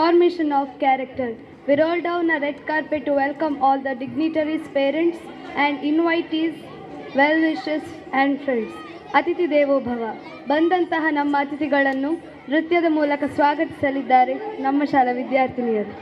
formation of character. We roll down a red carpet to welcome all the dignitaries, parents, and invitees, well-wishers, and friends. ಅತಿಥಿ ದೇವೋ ಭವ. ಬಂದಂತಹ ನಮ್ಮ ಅತಿಥಿಗಳನ್ನು ನೃತ್ಯದ ಮೂಲಕ ಸ್ವಾಗತಿಸಲಿದ್ದಾರೆ ನಮ್ಮ ಶಾಲಾ ವಿದ್ಯಾರ್ಥಿನಿಯರು.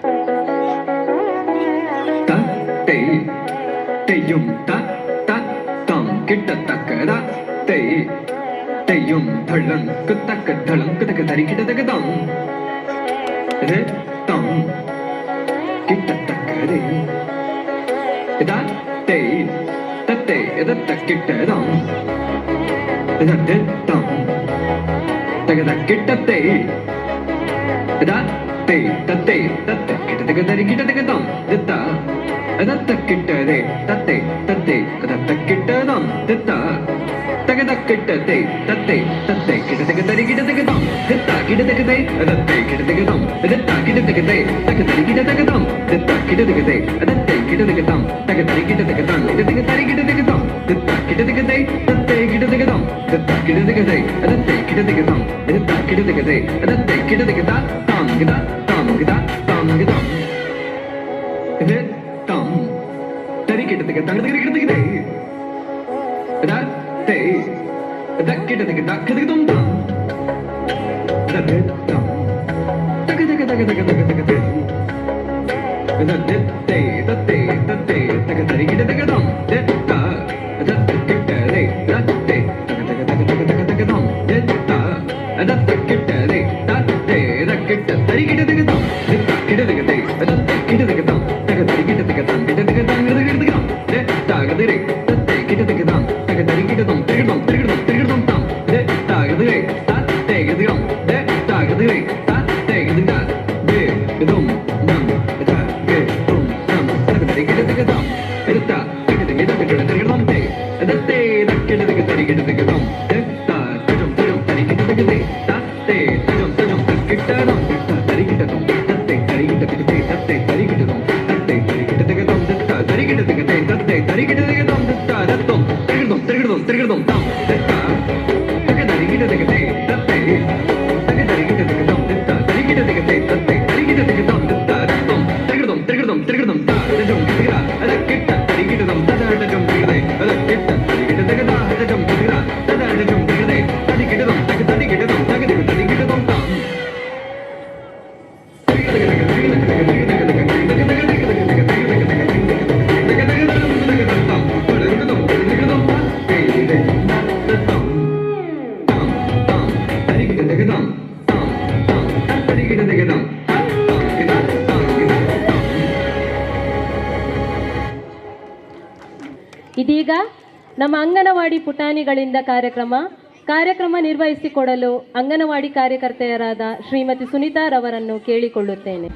ಇದೀಗ ನಮ್ಮ ಅಂಗನವಾಡಿ ಪುಟಾಣಿಗಳಿಂದ ಕಾರ್ಯಕ್ರಮ ನಿರ್ವಹಿಸಿಕೊಡಲು ಅಂಗನವಾಡಿ ಕಾರ್ಯಕರ್ತೆಯರಾದ ಶ್ರೀಮತಿ ಸುನೀತಾರವರನ್ನು ಕೇಳಿಕೊಳ್ಳುತ್ತೇನೆ.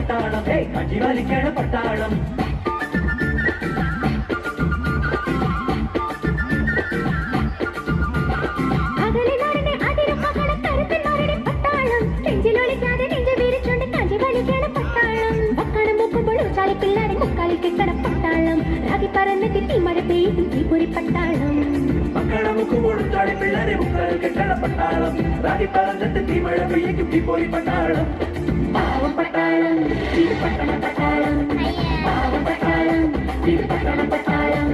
പട്ടാളം കഞ്ചി വലിക്കണ പട്ടാളം മക്കളമുക്കുമ്പോഴും പിള്ളേരെ മുക്കാൽ കെട്ടണ പട്ടാളം റാഗി പറന്നിട്ട് തീമഴ പെയ്യും തീപ്പൊരി പട്ടാളം പാവം പട്ടാളം ഇത് പട്ടണ പട്ടാളം പാവം പട്ടാളം ഇത് പട്ടണ പട്ടാളം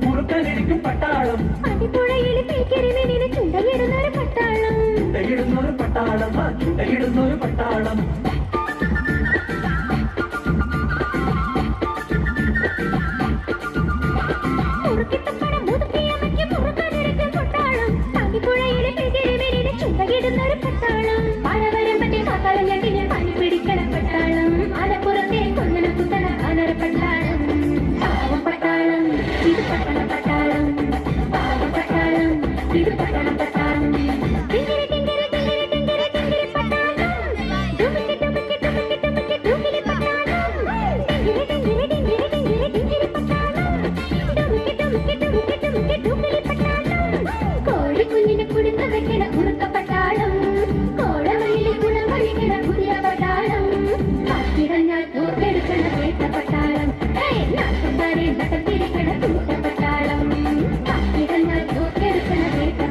മുറുക്കനിരിക്കും പട്ടാളം ചുണ്ടയിടുന്നൊരു പട്ടാളം ചുണ്ടയിടുന്നൊരു പട്ടാളം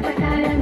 പട്ടാളം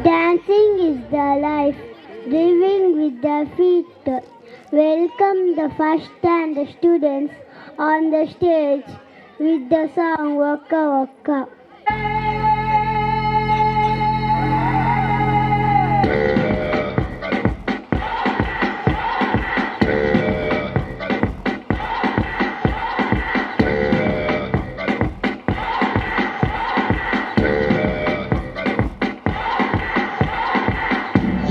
Dancing is the life, driving with the feet. Welcome the first and the students on the stage with the song Waka Waka.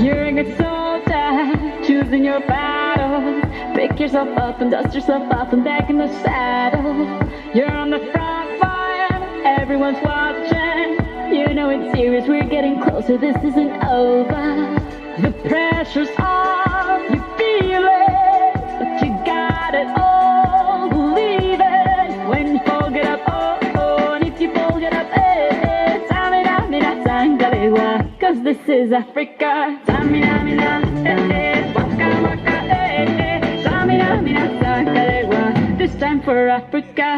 You're a good soldier, choosing your battles. Pick yourself up and dust yourself off and back in the saddle. You're on the front line, everyone's watching. You know it's serious, we're getting closer, this isn't over. The pressure's on, you feel it, but you got it all, believe it. this is Africa. Samina, mina, waka, waka, Samina, mina, sakalewa. This time for Africa.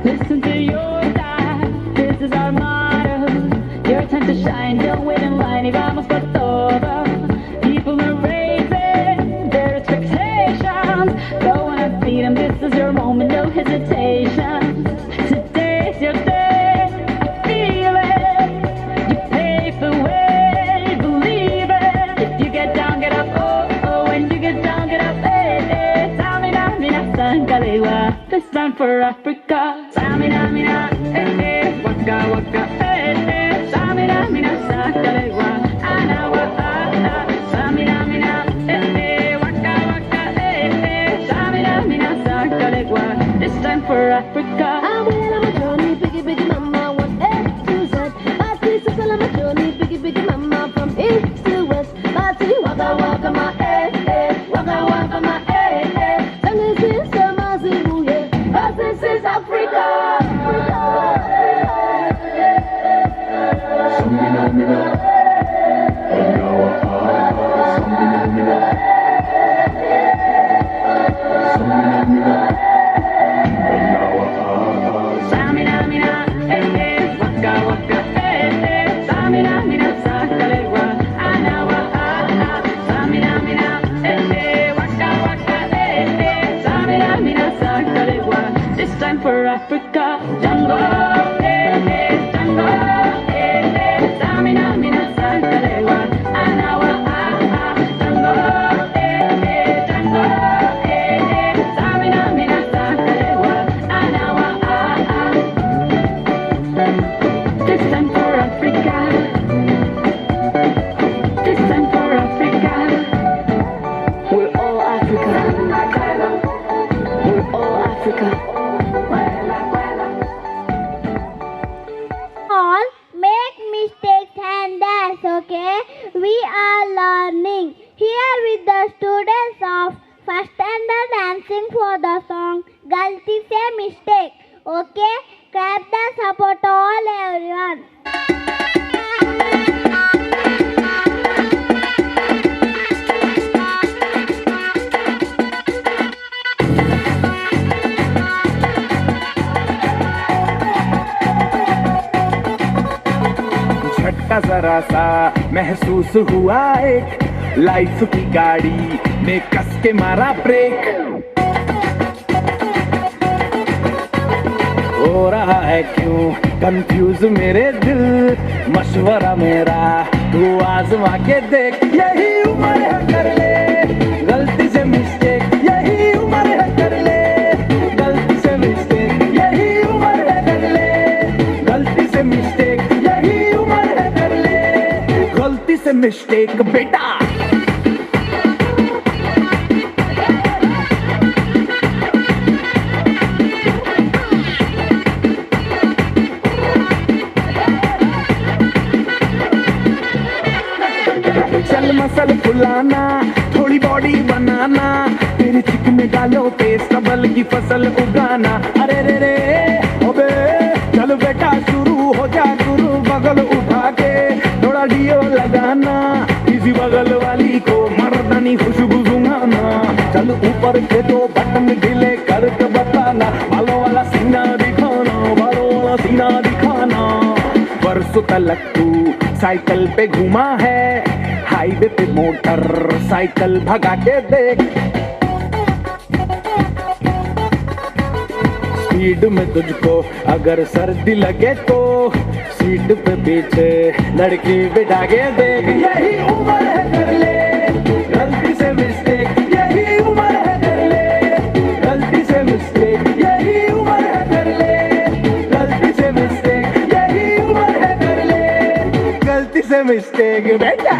Listen to your life, this is our motto. Your time to shine, don't wait in line, y vamos por todo. People are raising their expectations. Go on and feed them, this is your moment, no hesitation. Today's your day, you feel it. You pave the way, believe it. If you get down, get up, oh, oh. When you get down, get up, eh. Samina, mina, sangalewa. This time for Africa. Samina, mina, waka, waka, Samina, mina, sangalewa. Anawa, Samina, mina, waka, waka, Samina, mina, sangalewa. This time for Africa. I went on my journey, biggie, biggie mama, one A to Z. My sister's on my journey, biggie, biggie mama, from east to west. My city, waka, waka, my waka, waka, my Tango is my Zulu, yeah. But this is Africa. Samina, mina, anawa, samina, mina, samina, mina, anawa, Samina, mina, waka, waka, Samina, mina, sakalewa. Anawa, Samina, mina, waka, waka, Samina, mina, sakalewa. This time for Africa. Jungle, jungle, Samina, mina, sakalewa. Anawa, jungle, jungle, Samina, mina, sakalewa. Anawa, this time for Africa. This time for Africa. We're all Africa. We're all Africa. All make mistakes and that's okay. We are learning here with the students of first standard dancing for the song Galti Se Mistake. Okay, clap the support all everyone. झटका जरा सा महसूस हुआ एक, life की गाड़ी में कस के मारा ब्रेक। हो रहा है क्यों कंफ्यूज मेरे दिल, मशवरा मेरा तू आजमा के देख। यही उम्र है कर ले गलती से मिस्टेक, यही उम्र है कर ले गलती से मिस्टेक, यही उम्र है कर ले गलती से मिस्टेक, यही उम्र है कर ले गलती से मिस्टेक बेटा। चल मसल फुलाना, थोड़ी बॉडी बनाना, तेरे चिकने गालों पे सबल की फसल उगाना। अरे रे रे ओबे चल बेटा शुरू हो जा गुरु, बगल उठा के थोड़ा डियो लगाना, किसी बगल वाली को मर्दानी खुशबू सुंघाना। चल ऊपर के दो बटन ढीले करके बताना, बालों वाला सीना दिखाना, बालों वाला सीना दिखाना। बरसों तलक तू साइकिल पे घूमा है, हाईवे पे मोटर साइकिल भगा के देख। स्पीड में तुझको अगर सर्दी लगे तो सीट पे पीछे लड़की बिठा के देख। यही उम्र है कर ले गलती से मिस्टेक, यही उम्र है कर ले गलती से मिस्टेक, यही उम्र है कर ले गलती से मिस्टेक, यही उम्र है कर ले गलती से मिस्टेक बेटा।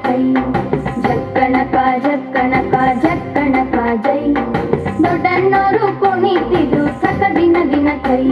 ಕೈ ಜಕ್ಕಣಕ ಜಕ್ಕಣಕ ಜಕ್ಕಣಕ ಜೈ ದೊಡ್ಡಣ್ಣೋರು ಕುಣಿತಿದ್ರು ಸಕ ದಿನ ದಿನ ಕೈ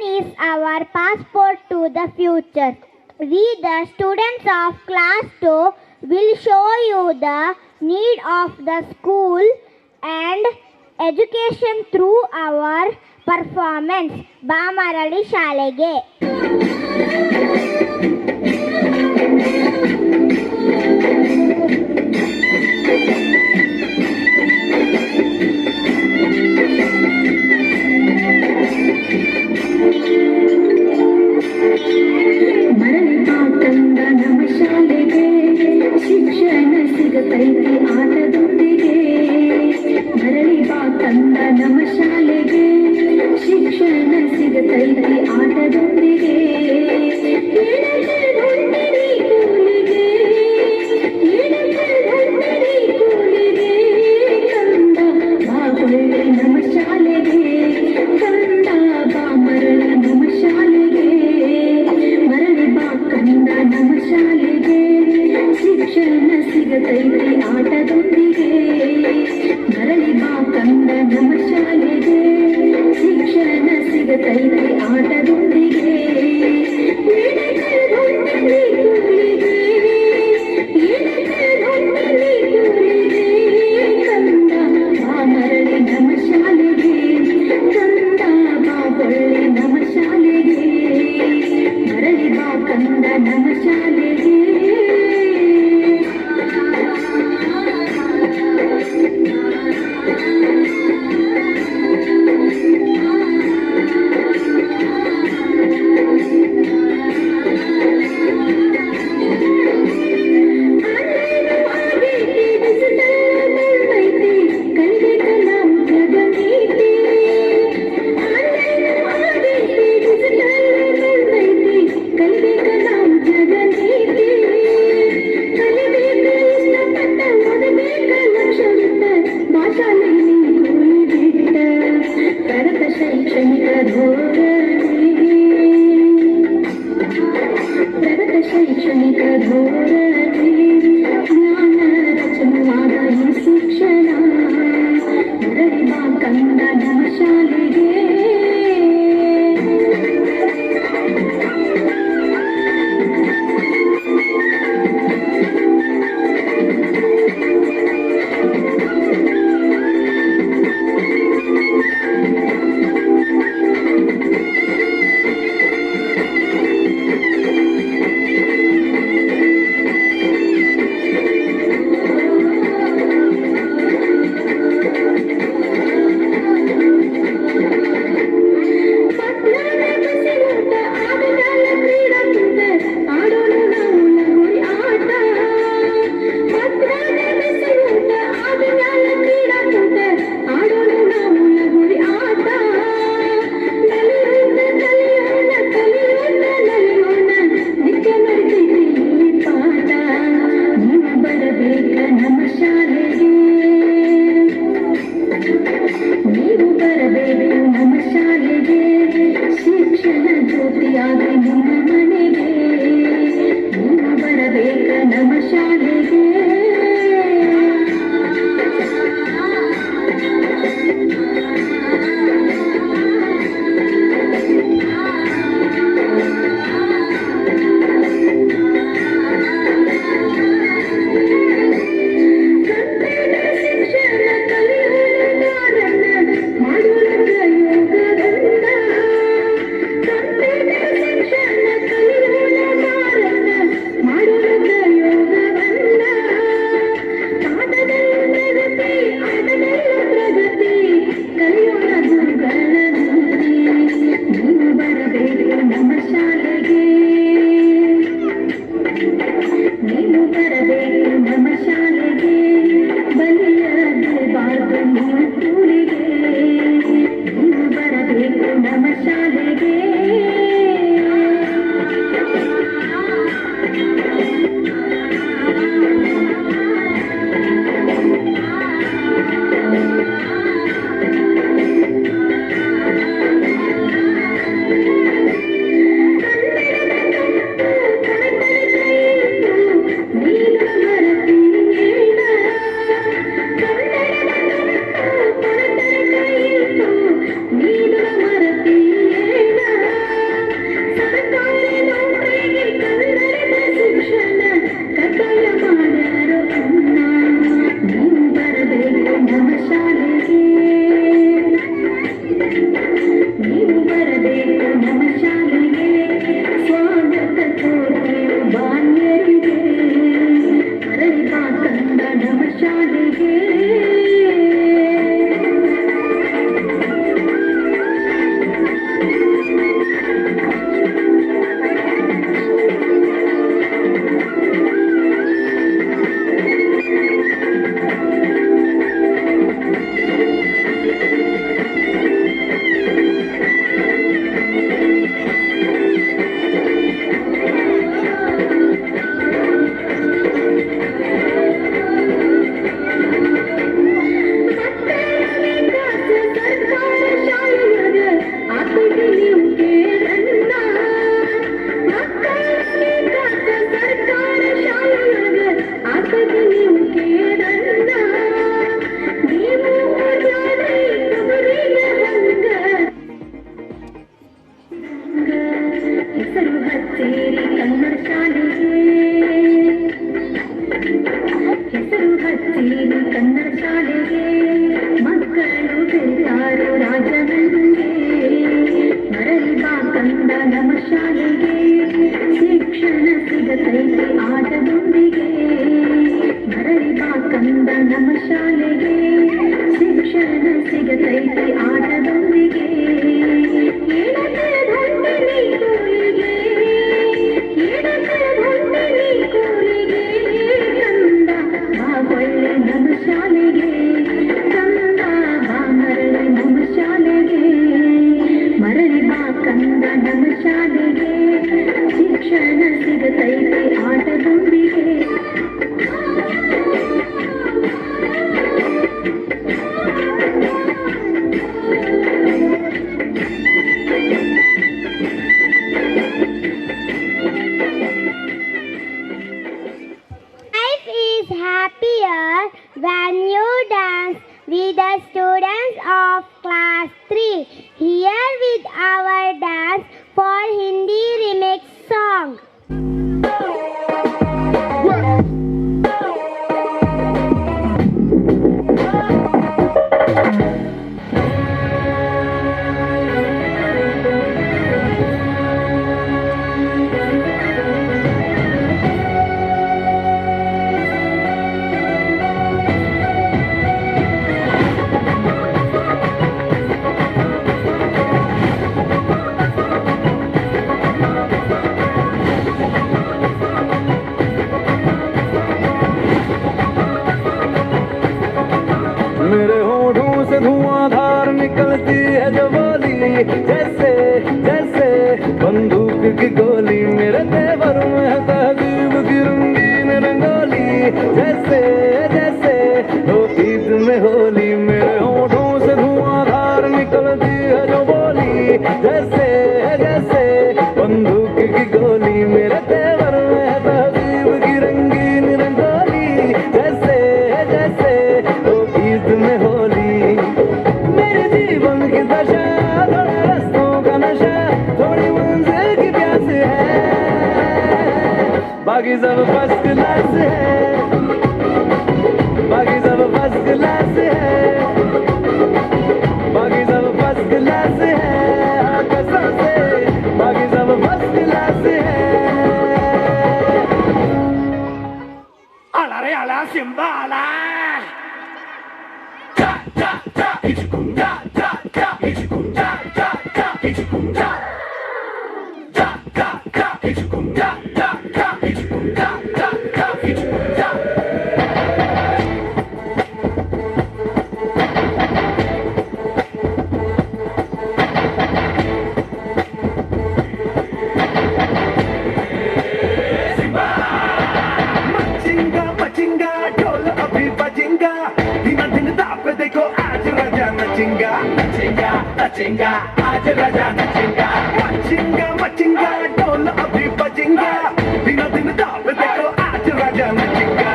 Is our passport to the future. We, the students of class 2, will show you the need of the school and education through our performance. ಬಾಮರಳಿ ಶಾಲೆಗೆ ಮರಳಿ ಬಾಕಂದ ನಮ್ಮ ಶಾಲೆಗೆ ಶಿಕ್ಷಣ ಸಿಗತೈತಿ ಆಟದೊಂದಿಗೆ ಮರಳಿ ಬಾಕಂದ ನಮ್ಮ ಶಾಲೆಗೆ ಶಿಕ್ಷಣ ಸಿಗತೈತಿ ಆಟದೊಂದಿಗೆ ಕಂದ ಬಾ ಹೊಳ್ಳಿ ನಮ್ಮ ಶಾಲೆಗೆ ಕಂದ ಬಾ ಮರಳಿ ನಮ್ಮ ಶಾಲೆಗೆ ಮರಳಿ ಬಾ ಕಂದ ನಮ್ಮ ಶಾಲೆಗೆ ಶಿಕ್ಷಣ ಸಿಗತೈತಿ ಆಟದೊಂದಿಗೆ ಮರಳಿ ಬಾ ಕಂದ ನಮ್ಮ ಶಾಲೆಗೆ ಶಿಕ್ಷಣ ಸಿಗತೈತಿ ಆಟದೊಂದಿಗೆ ಕಂದ ಬಾ ಮರಳಿ ನಮ್ಮ ಶಾಲೆಗೆ ಕಂದ ಬಾ ಹೊಳ್ಳಿ ನಮ್ಮ ಶಾಲೆಗೆ ಮರಳಿ ಬಾ ಕಂದ ನಮ್ಮ ಶಾಲೆಗೆ ಭಾಷಾ ಬರಬೇಕು ನಮ್ಮ ಶಾಲೆಗೆ, ಶಿಕ್ಷಣ ಜ್ಯೋತಿಯಾಗಿ ನಿಮ್ಮ ಮನೆಗೆ, ನೀನು ಬರಬೇಕ ನಮ್ಮ ಶಾಲೆಗೆ. जैसे जैसे हो ईद में होली, मेरे होठों से धुआंधार चलती है जो बोली, जैसे जैसे बंदूक की गोली, मेरे तेवर में तहजीब की रंगीन रंगोली, जैसे जैसे तो ईद में होली। मेरे जीवन की दशा थोड़ा रस्तों का नशा, थोड़ी मंजिल की प्यास है, बाकी सब फर्स्ट क्लास है, बाकी सब फर्स्ट क्लास है, बाकी सब फर्स्ट क्लास है, हाँ कसम से बाकी सब फर्स्ट क्लास है। आला रे आला सिम्बा आला, जा जा जा इचकुम जा जा जा इचकुम जा जा जा इचकुम जा जा जा जा इचकुम जा जा जा इचकुम जा जा जा इचकुम जा। मचिंगा ढोल अभी बजेगा, दिन दिन दाप देखो आज राजा नचेगा, नचेगा नचेगा आज राजा नचेगा। मचिंगा मचिंगा ढोल अभी बजेगा, दिन दिन दाप देखो आज राजा नचेगा।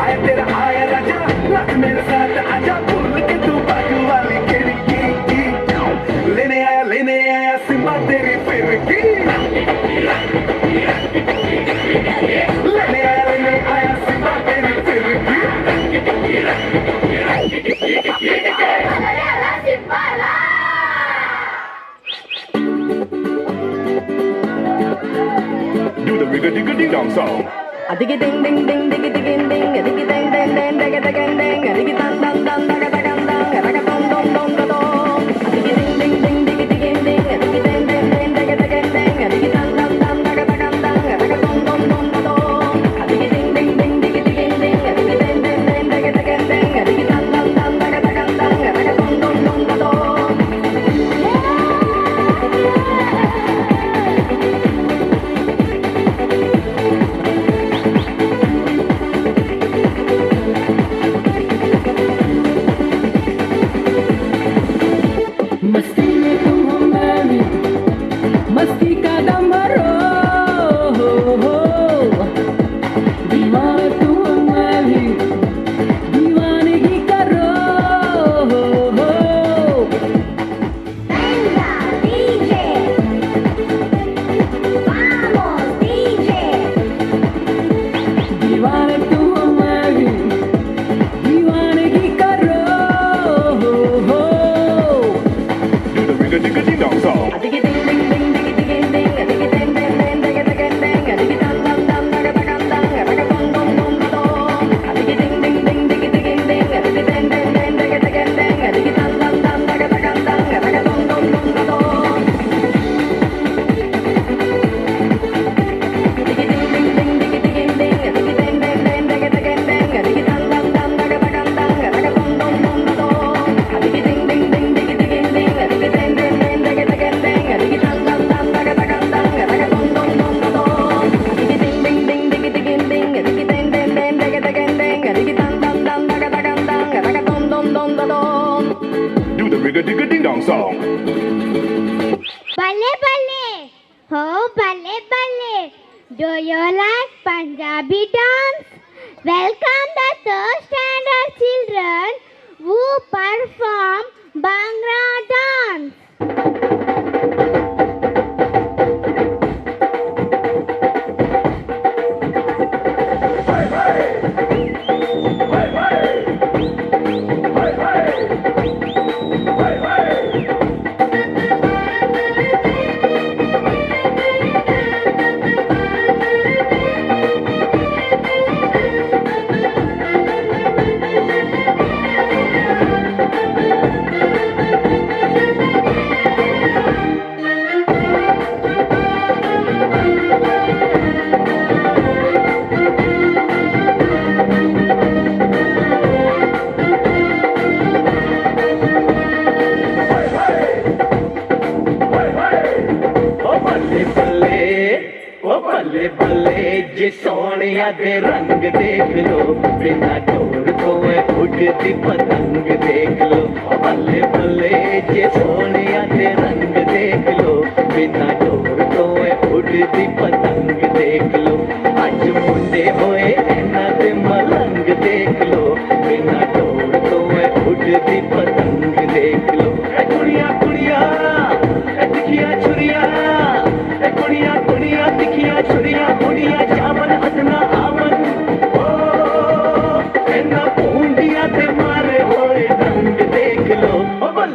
आया तेरा आया राजा, नाच मेरे साथ आजा, भूल के तू बाजू वाली खिड़की, लेने आया सिम्बा तेरी फिरकी, लेने आया सिम्बा तेरी फिरकी। Do the rigga digga ding dong song. A diggy ding ding ding diggy digging ding, a diggy ding ding ding diggy digging ding, a diggy dang dang dang dagga dang dang, a dagga dong dong dong da dong. A diggy ding ding ding diggy digging ding, a diggy ding ding ding diggy digging ding, a diggy dang dang dang dagga dang dang, a dagga dong dong dong da dong. A diggy ding ding ding diggy digging ding, a diggy ding ding ding diggy digging ding, a diggy dang dang dang dagga dang dang, a dagga dong dong dong da dong. मस्ती में तुम हो मैं भी, मस्ती का दम भरो, दीवाना तुम हो मैं भी, दीवानगी करो। Venga, DJ. Vamos, DJ. दीवाना तुम हो मैं भी, दीवानगी करो। Do the rigga digga ding dong song. A diggy ding ding ding diggy digging ding, a diggy ding ding ding diggy digging ding, a diggy dang dang dang dagga dang dang, a dagga dong dong dong da dong. A diggy ding ding ding diggy digging ding, a diggy ding ding ding diggy digging ding, a diggy dang dang dang dagga dang dang, a dagga dong dong dong da dong. Diggy ding ding ding diggy digging ding, a diggy ding ding ding diggy digging ding, a diggy dang dang dang dagga dang dang, a dagga dong dong dong da dong. A diggy ding ding ding diggy digging ding, a diggy ding ding ding diggy digging ding, a diggy dang dang dang dagga dang dang, a dagga dong dong dong da dong. A diggy ding ding ding diggy digging ding, a diggy ding ding ding diggy digging ding, a diggy dang dang dang dagga dang dang, a dagga dong dong dong da dong. Do the rigga digga ding dong song. Balle balle, oh balle balle. Do you like Punjabi dance? Welcome the third standard children who perform Bhangra dance. बल्ले बल्ले जे सोनिया दे रंग देख लो, बिना door तो उड़ती पतंग देख लो। बल्ले बल्ले जे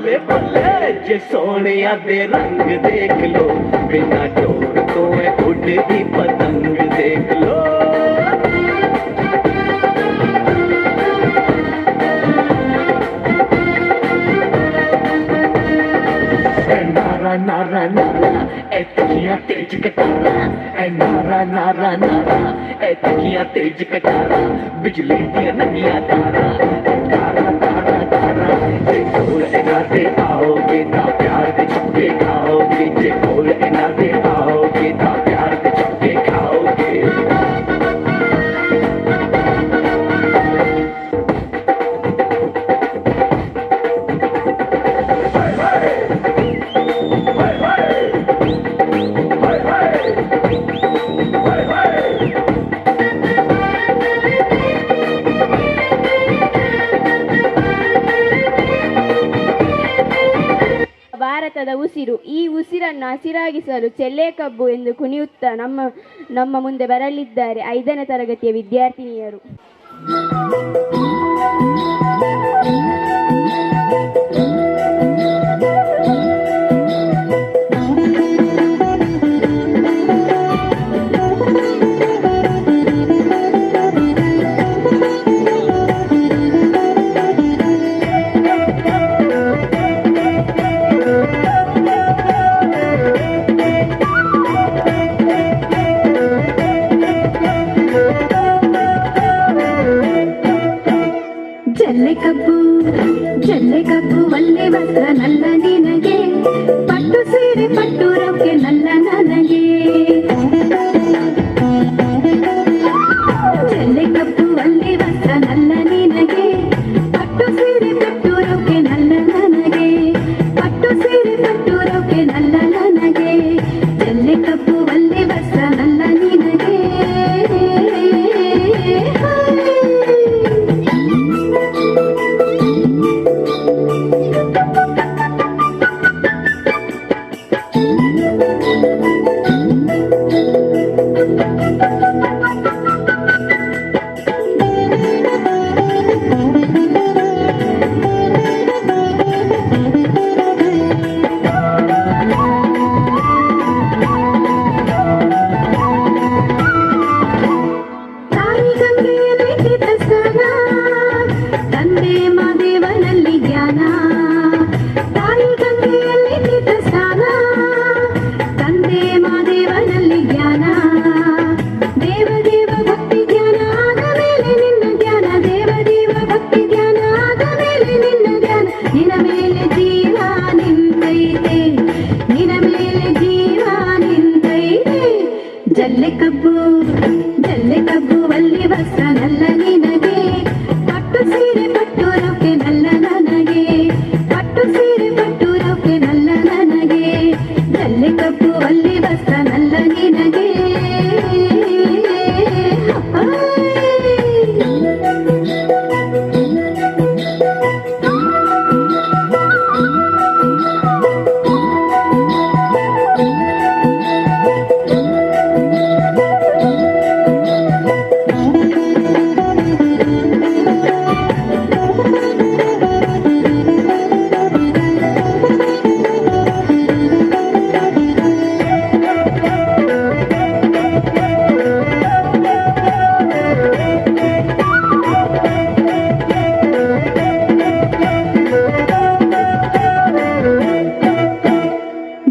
बल्ले बल्ले जे सोनिया दे रंग देख लो बिना डोर तो मैं उड़ती पतंग देख लो नारा नारा नारा ऐतिकियां तेज कटारा नारा नारा नारा ऐतिकियां तेज कटारा बिजली दिया नंगिया तारा तारा तारा तारा जे कोल इना दे आओगे ता प्यार दे चुके खाओगे जे कोल इना दे आओगे ता प्यार दे चुके खाओगे ಭಾರತದ ಉಸಿರು. ಈ ಉಸಿರನ್ನು ಹಸಿರಾಗಿಸಲು ಚೆಲ್ಲೆ ಕಬ್ಬು ಎಂದು ಕುಣಿಯುತ್ತಾ ನಮ್ಮ ಮುಂದೆ ಬರಲಿದ್ದಾರೆ 5ನೇ ತರಗತಿಯ ವಿದ್ಯಾರ್ಥಿನಿಯರು. ಜಲ್ಲೆ ಕಬ್ಬು ಒಳ್ಳೆ ವಸ್ತ್ರ ನಲ್ಲ ನಿನಗೆ ಪಟ್ಟು ಸೀರೆ ಪಟ್ಟು ರೊಕ್ಕೆ ನಲ್ಲ ನನಗೆ ಜಲ್ಲೆ ಕಬ್ಬು ಒಳ್ಳೆ ವಸ್ತ್ರ ನಲ್ಲ ನಿನಗೆ ಪಟ್ಟು ಸೀರೆ ಪಟ್ಟು ರೊಕ್ಕೆ ನಲ್ಲ ನನಗೆ ಪಟ್ಟು ಸೀರೆ ಪಟ್ಟು ರೊಕ್ಕೆ ನಲ್ಲ ನನಗೆ ಜಲ್ಲೆ ಕಬ್ಬು ಒಳ್ಳೆ ವಸ್ತ್ರ ನಲ್ಲ ನಿನಗೆ ಜಲ್ಲೆ ಕಬ್ಬು ಒಳ್ಳೆ ವಸ್ತ್ರ ನಲ್ಲ ನಿನಗೆ ಪಟ್ಟು ಸೀರೆ ಪಟ್ಟು ರೊಕ್ಕೆ ನಲ್ಲ ನನಗೆ ಪಟ್ಟು ಸೀರೆ ಪಟ್ಟು ರೊಕ್ಕೆ ನಲ್ಲ ನನಗೆ ಜಲ್ಲೆ ಕಬ್ಬು ಒಳ್ಳೆ ವಸ್ತ್ರ ನಲ್ಲ ನಿನಗೆ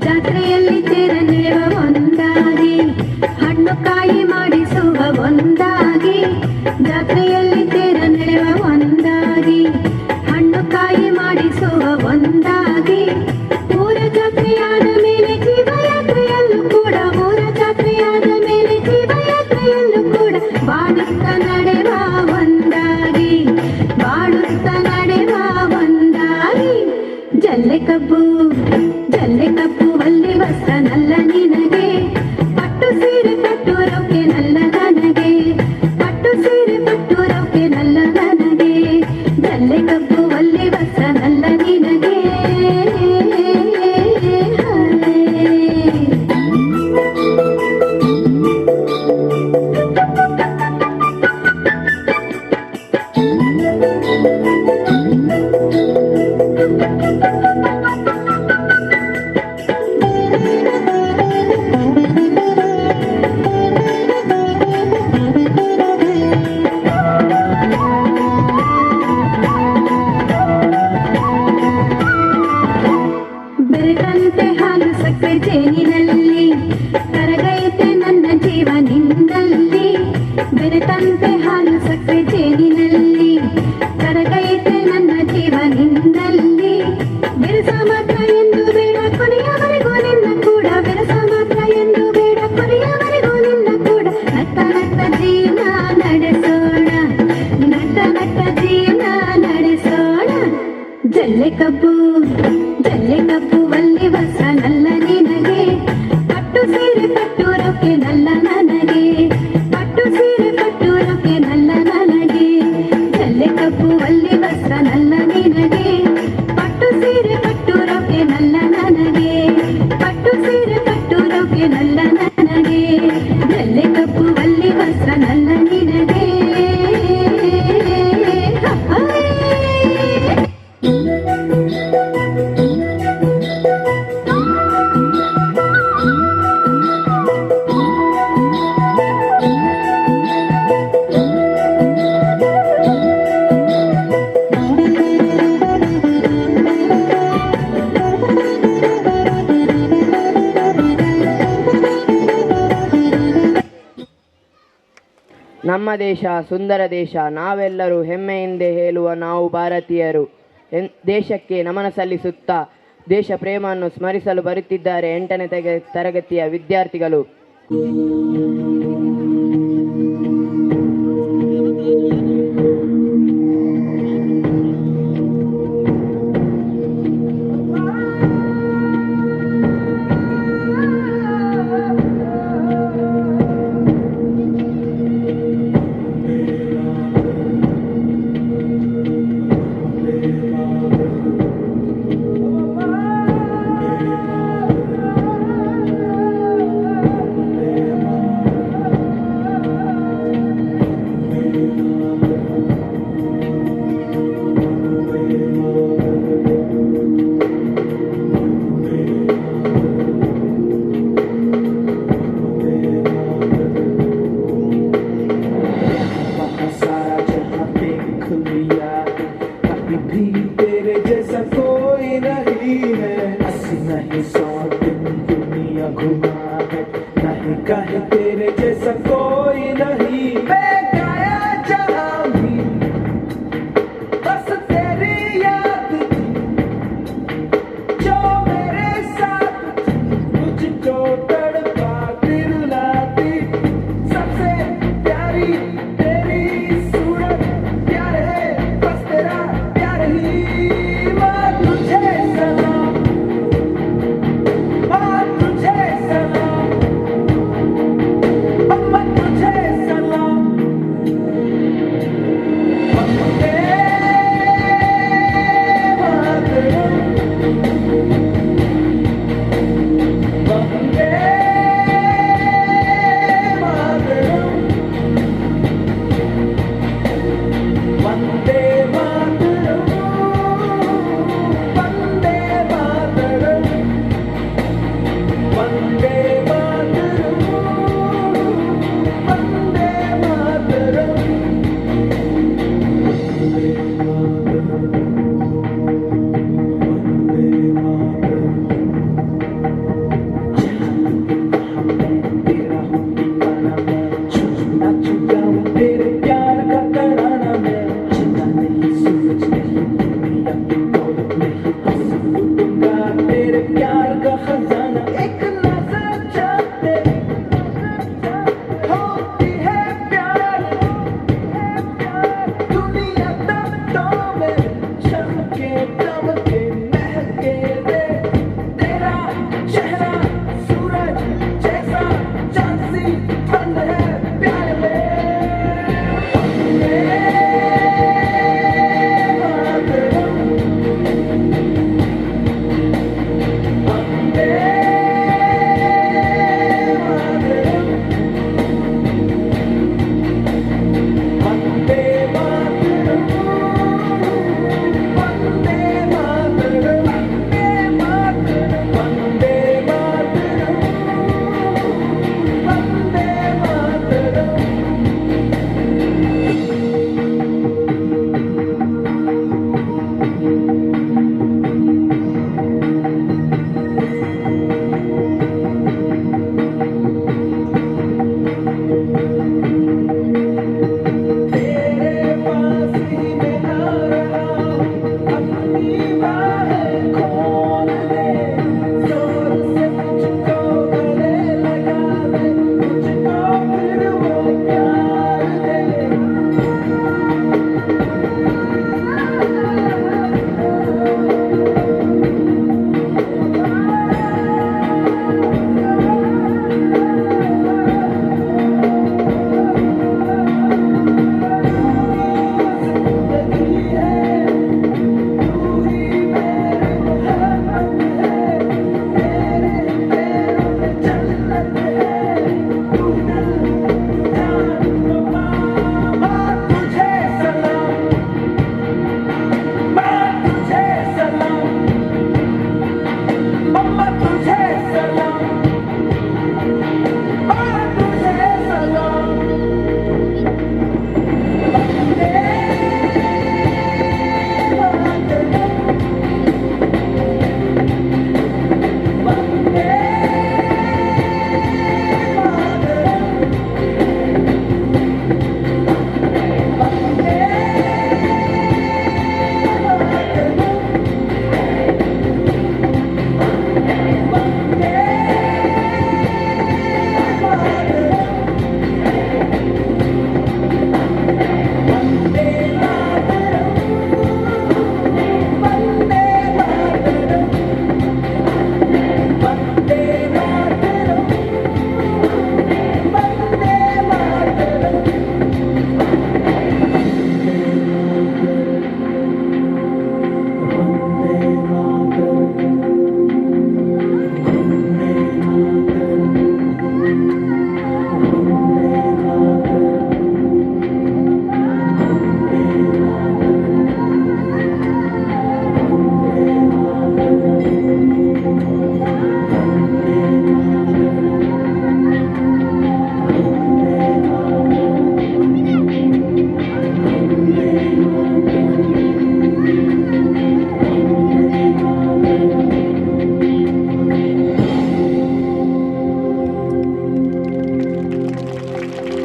ಜಾತ್ರೆಯಲ್ಲಿ ತೇರ ನೆರವ ಒಂದಾಗಿ ಹಣ್ಣು ಕಾಯಿ ಮಾಡಿಸುವ ಒಂದಾಗಿ ಜಾತ್ರೆಯಲ್ಲಿ ತೇರ ನೆರವ ಒಂದಾಗಿ ಹಣ್ಣು ಕಾಯಿ ಮಾಡಿಸುವ ಒಂದಾಗಿ ಊರ ಜಾತ್ರೆಯಾದ ಮೇಲೆ ಜೀವಯಾತ್ರೆಯಲ್ಲೂ ಕೂಡ ಊರ ಜಾತ್ರೆಯಾದ ಮೇಲೆ ಜೀವಯಾತ್ರೆಯಲ್ಲೂ ಕೂಡ ಬಾಡುತ್ತ ನಡೆವ ಒಂದಾಗಿ ಬಾಡುತ್ತ ನಡೆವ ಒಂದಾಗಿ ಜಲ್ಲೆ ಕಬ್ಬು ಒಳ್ಳೆ ವಸ್ತ್ರ ನಲ್ಲ ನಿನಗೆ ಪಟ್ಟು ಸೀರೆ ಪಟ್ಟು ರೊಕ್ಕೆ ನಲ್ಲ ನನಗೆ ಪಟ್ಟು ಸೀರೆ ಪಟ್ಟು ರೊಕ್ಕೆ ನಲ್ಲ ನನಗೆ ಜಲ್ಲೆ ಕಬ್ಬು ಒಳ್ಳೆ ವಸ್ತ್ರ ನಲ್ಲ ನಿನಗೆ ಬೆರೆತಂತೆ ಹಾಲು ಸಕ್ಕರೆ ಜೇನಿನಲ್ಲಿ ಕರಗೈತೆ ನನ್ನ ಜೀವ ನಿನ್ನಲ್ಲಿ ಬೆರೆತಂತೆ ಹಾಲು ಸಕ್ಕರೆ ಜೇನಿನಲ್ಲಿ ಕರಗೈತೆ ನನ್ನ ಜೀವ ನಿನ್ನಲ್ಲಿ ಬೆರಸ ಮಾತ್ರ ಎಂದು ಬೇಡ ಕೊನೆಯವರೆಗೂ ನಿನ್ನ ಕೂಡ ಬೆರಸ ಮಾತ್ರ ಎಂದು ಬೇಡ ಕೊನೆಯವರೆಗೂ ನಿನ್ನ ಕೂಡ ನಟ್ಟ ನಟ್ಟ ಜೀವನ ನಡೆಸೋಣ ನಟ್ಟ ನಟ್ಟ ಜೀವನ ನಡೆಸೋಣ ಜಲ್ಲೆ ಕಬ್ಬು ಒಲ್ಲಿ ವಸ್ತ್ರ ನಲ್ಲ ನಿನಗೆ ಪಟ್ಟು ಸೀರೆ ಕಟ್ಟೂರಕ್ಕೆ ನಲ್ಲ ನನಗೆ ಪಟ್ಟು ಸೀರೆ ಕಟ್ಟೂರಕ್ಕೆ ನಲ್ಲ ನನಗೆ ಜಲ್ಲೆ ಕಬ್ಬು ಒಲ್ಲಿ ವಸ್ತ್ರ ನಲ್ಲ ನಿನಗೆ ಪಟ್ಟು ಸೀರೆ ಕಟ್ಟೂರಕ್ಕೆ ನಲ್ಲ ನನಗೆ ಪಟ್ಟು ಸೀರೆ ಕಟ್ಟೂರಕ್ಕೆ ನಲ್ಲ ನನಗೆ ಜಲ್ಲೆ ಕಬ್ಬು ಒಲ್ಲಿ ವಸ್ತ್ರ ನಲ್ಲ ನಿನಗೆ ನಮ್ಮ ದೇಶ ಸುಂದರ ದೇಶ, ನಾವೆಲ್ಲರೂ ಹೆಮ್ಮೆಯಿಂದ ಹೇಳುವ ನಾವು ಭಾರತೀಯರು. ದೇಶಕ್ಕೆ ನಮನ ಸಲ್ಲಿಸುತ್ತಾ ದೇಶ ಪ್ರೇಮವನ್ನು ಸ್ಮರಿಸಲು ಬರುತ್ತಿದ್ದಾರೆ 8ನೇ ತರಗತಿಯ ವಿದ್ಯಾರ್ಥಿಗಳು.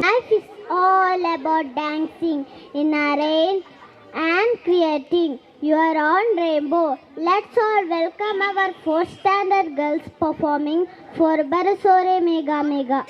Life is all about dancing in a rain and creating your own rainbow. Let's all welcome our 4th standard girls performing for Barasore Mega Mega.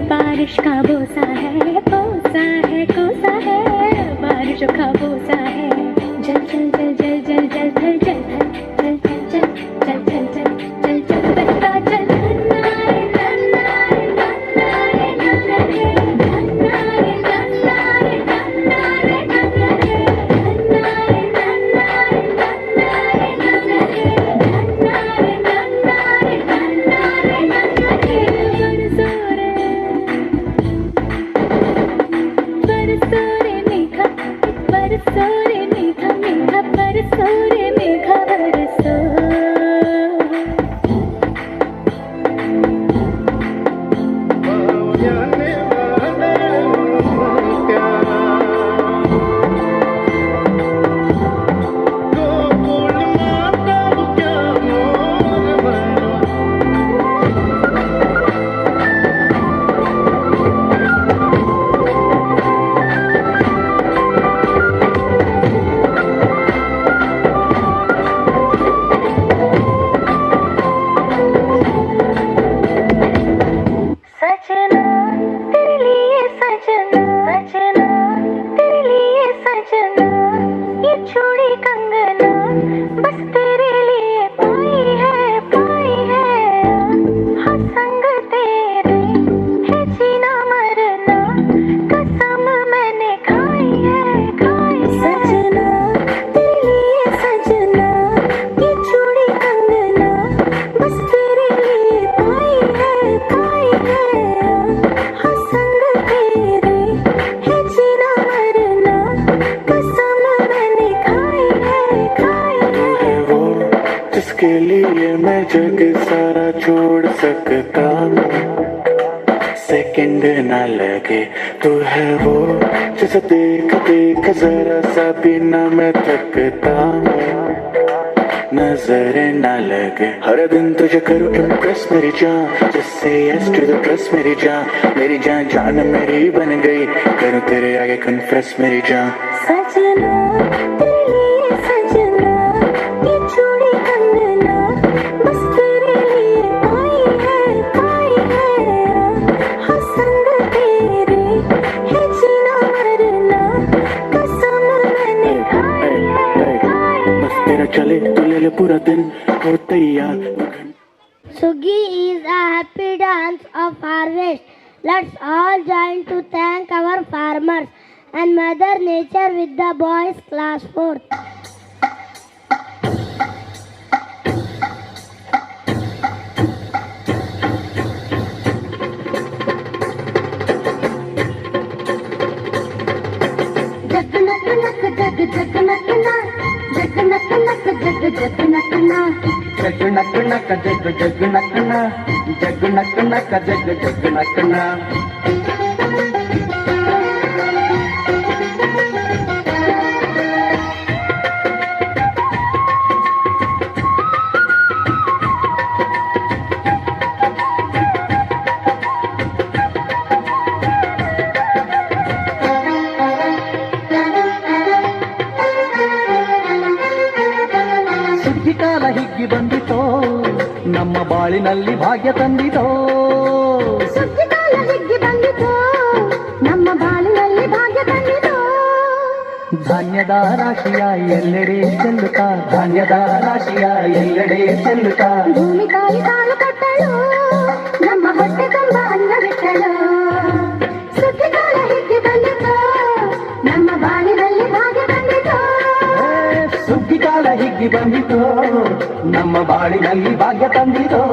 बारिश का बोसा है, कोसा है, कोसा है, बारिश का बोसा है। जल जल जल जल जल जल जल जल जल जल जल जल जल जल जल बहता जल। नन्नारे नन्नारे नन्नारे नन्नारे नन्नारे नन्नारे नन्नारे नन्नारे नन्नारे नन्नारे नन्नारे नन्नारे नन्नारे नन्नारे बरसोरे मेघा बरसोरे मेघा मेघा बरसोरे मेघा बरसो। जिसके लिए मैं जग सारा छोड़ सकता हूँ, सेकंड ना लगे तू है वो जैसे देख देख जरा सा बिना मैं थकता हूँ नजरें न लगे हर दिन तुझे करूँ इम्प्रेस मेरी जान जिससे यस टू द प्रेस मेरी जान जान मेरी बन गई करूँ तेरे आगे कन्फेस मेरी जान सजना तेरे लिए सजना ये चूड़ी कंगना बस तेरे लिए पाई है हर संग तेरे है जीना मरना कसम मैंने खाई है बस तेरा चले तो ले ले पूरा दिन हो तैयार Sugi is a happy dance of harvest. Let's all join to thank our farmers and Mother Nature with the boys class 4th. ಸುಗ್ಗಿಕಾಲ ಹಿಗ್ಗಿ ಬಂದಿತೋ ನಮ್ಮ ಬಾಳಿನಲ್ಲಿ ಭಾಗ್ಯ ತಂದಿತೋ ಸುಗ್ಗಿಕಾಲ ಹಿಗ್ಗಿ ಬಂದಿತೋ ನಮ್ಮ ಬಾಳಿನಲ್ಲಿ ಭಾಗ್ಯ ತಂದಿತೋ ಧಾನ್ಯದ ರಾಶಿಯ ಎಲ್ಲೆಡೆ ಚೆಲ್ಲುತ್ತಾ ಧಾನ್ಯದ ರಾಶಿಯ ಎಲ್ಲೆಡೆ ಚೆಲ್ಲುತ್ತಾ ಭೂಮಿ ತಾಯಿ ಕಾಲು ಕೊಟ್ಟಳು ನಮ್ಮ ಹೊಟ್ಟೆ ತುಂಬ ಅನ್ನ ಬಿಟ್ಟಳು ಸುಗ್ಗಿಕಾಲ ಹಿಗ್ಗಿ ಬಂದಿತೋ ನಮ್ಮ ಬಾಳಿನಲ್ಲಿ ಭಾಗ್ಯ ತಂದಿತೋ ಸುಗ್ಗಿಕಾಲ ಹಿಗ್ಗಿ ಬಂದಿತೋ ನಮ್ಮ ಬಾಳಿನಲ್ಲಿ ಭಾಗ್ಯ ತಂದಿತೋ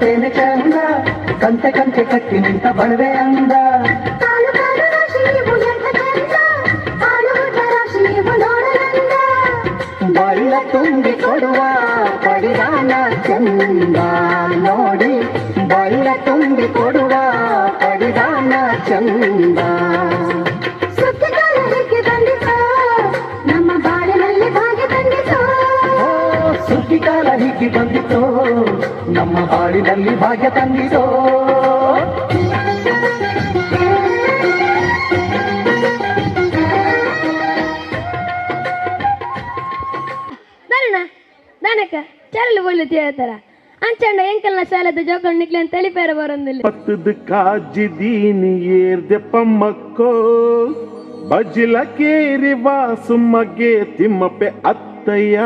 ತೇನೆ ಚಂದ ಕಂತೆ ಕಂತೆ ಕಟ್ಟಿ ನಿಂತ ಬಡವೆ ಅಂದ ಬಳ್ಳ ತುಂಬಿ ಕೊಡುವ ಪಡಿದಾನ ಚಂದ ನೋಡಿ ಬಳ್ಳ ತುಂಬಿ ಕೊಡುವ ಪಡಿದಾನ ಚಂದ ನಮ್ಮ ಬಾಳಿನಲ್ಲಿ ಭಾಗ್ಯ ತಂದಿತೋ ಸುಗ್ಗಿಕಾಲ ಹಿಗ್ಗಿ ಬಂದಿತೋ ನಮ್ಮ ಬಾಳಿನಲ್ಲಿ ಭಾಗ್ಯ ತಂದಿತೋ ನನಕ ಚರಲು ಬೊಳ್ಳುತ್ತಿ ಹೇಳ್ತಾರ ಅಂಚಂಡ ಎಂಕಲ್ನ ಶಾಲದ ಜೋಕೊಂಡು ನಿಕ್ಲಿ ಅಂತ ತಿಳಿಪೇರ ಬರೋದಿಲ್ಲ ಪತ್ತದ ಕಾಜಿದೀನಿ ಏರ್ದೆ ಪಮ್ಮಕ್ಕೋ ಬಜ್ಜಿಲ ಕೇರಿ ವಾಸುಮಗೆ ತಿಮ್ಮಪ್ಪೆ ಅತ್ತಯ್ಯ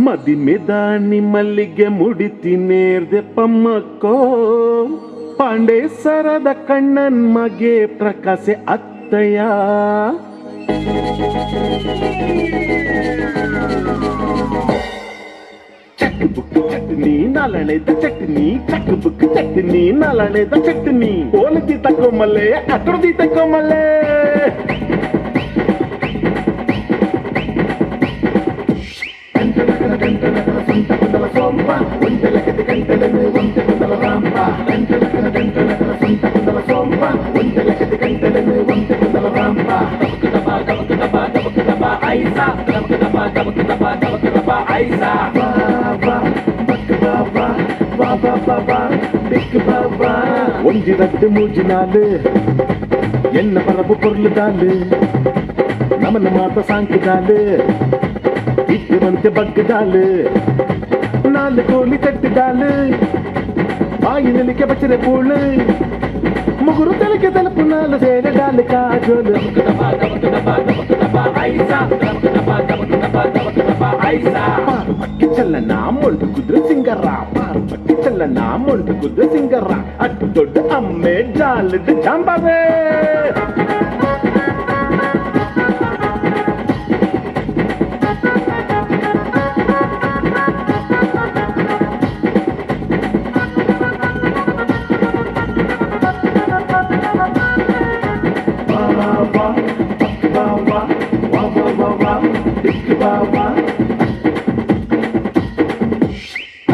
ಮದಿಮೆದಾನಿ ಮಲ್ಲಿಗೆ ಮುಡಿತಿನೇರ್ದೆ ಪಮ್ಮಕ್ಕೋ ಪಾಂಡೇಸರದ ಕಣ್ಣನ್ ಮಗೆ ಪ್ರಕಾಶೆ ಅತ್ತಯ್ಯ ಚಕ್ಬುಕ್ ಚಟ್ನಿ ನಲಣೆದ ಚಟ್ನಿ ಚಕ್ಬುಕ್ ಚಟ್ನಿ ನಲಣೆದ ಚಟ್ನಿ ಓಲದಿ ತಕ್ಕೊಮಲ್ಲೆ ಅಕ್ರದಿ ತಕ್ಕೊಮಲ್ಲೆ ಸೋಂಪ ಒಂದೆಲಕದ ಗಂಟಲನ್ನು ಒಂದೆ ಕುಂದಲ ರಾಂಪ ಸೋಂಪ ಒಂದೆಲಕದ ಗಂಟಲನ್ನು ಒಂದೆ ಕುಂದಲ ರಾಂಪ ದಬಕದಬ ಐಸಾ ದಬಕದಬ ಐಸಾ ஒஞ்சிரட்டு மூஞ்சினாலு என்ன பரப்பு பொருளுதாலு நமன மாத்த சாங்குதாலு ఇటు మంచి బగ్గదాలు నాలుగు కోలి తట్టిదాలు ఆయినలికి బచ్చర పూలు ముగ్గురు తలకి తలుపు నాలు సేరడాలు కాజోలు పక్కి చల్లన మొండు కుదుర సింగర్రా పక్కి చల్లన మొండు కుదుర సింగర్రా అటు దొడ్డ అమ్మే జాలది జాంబావే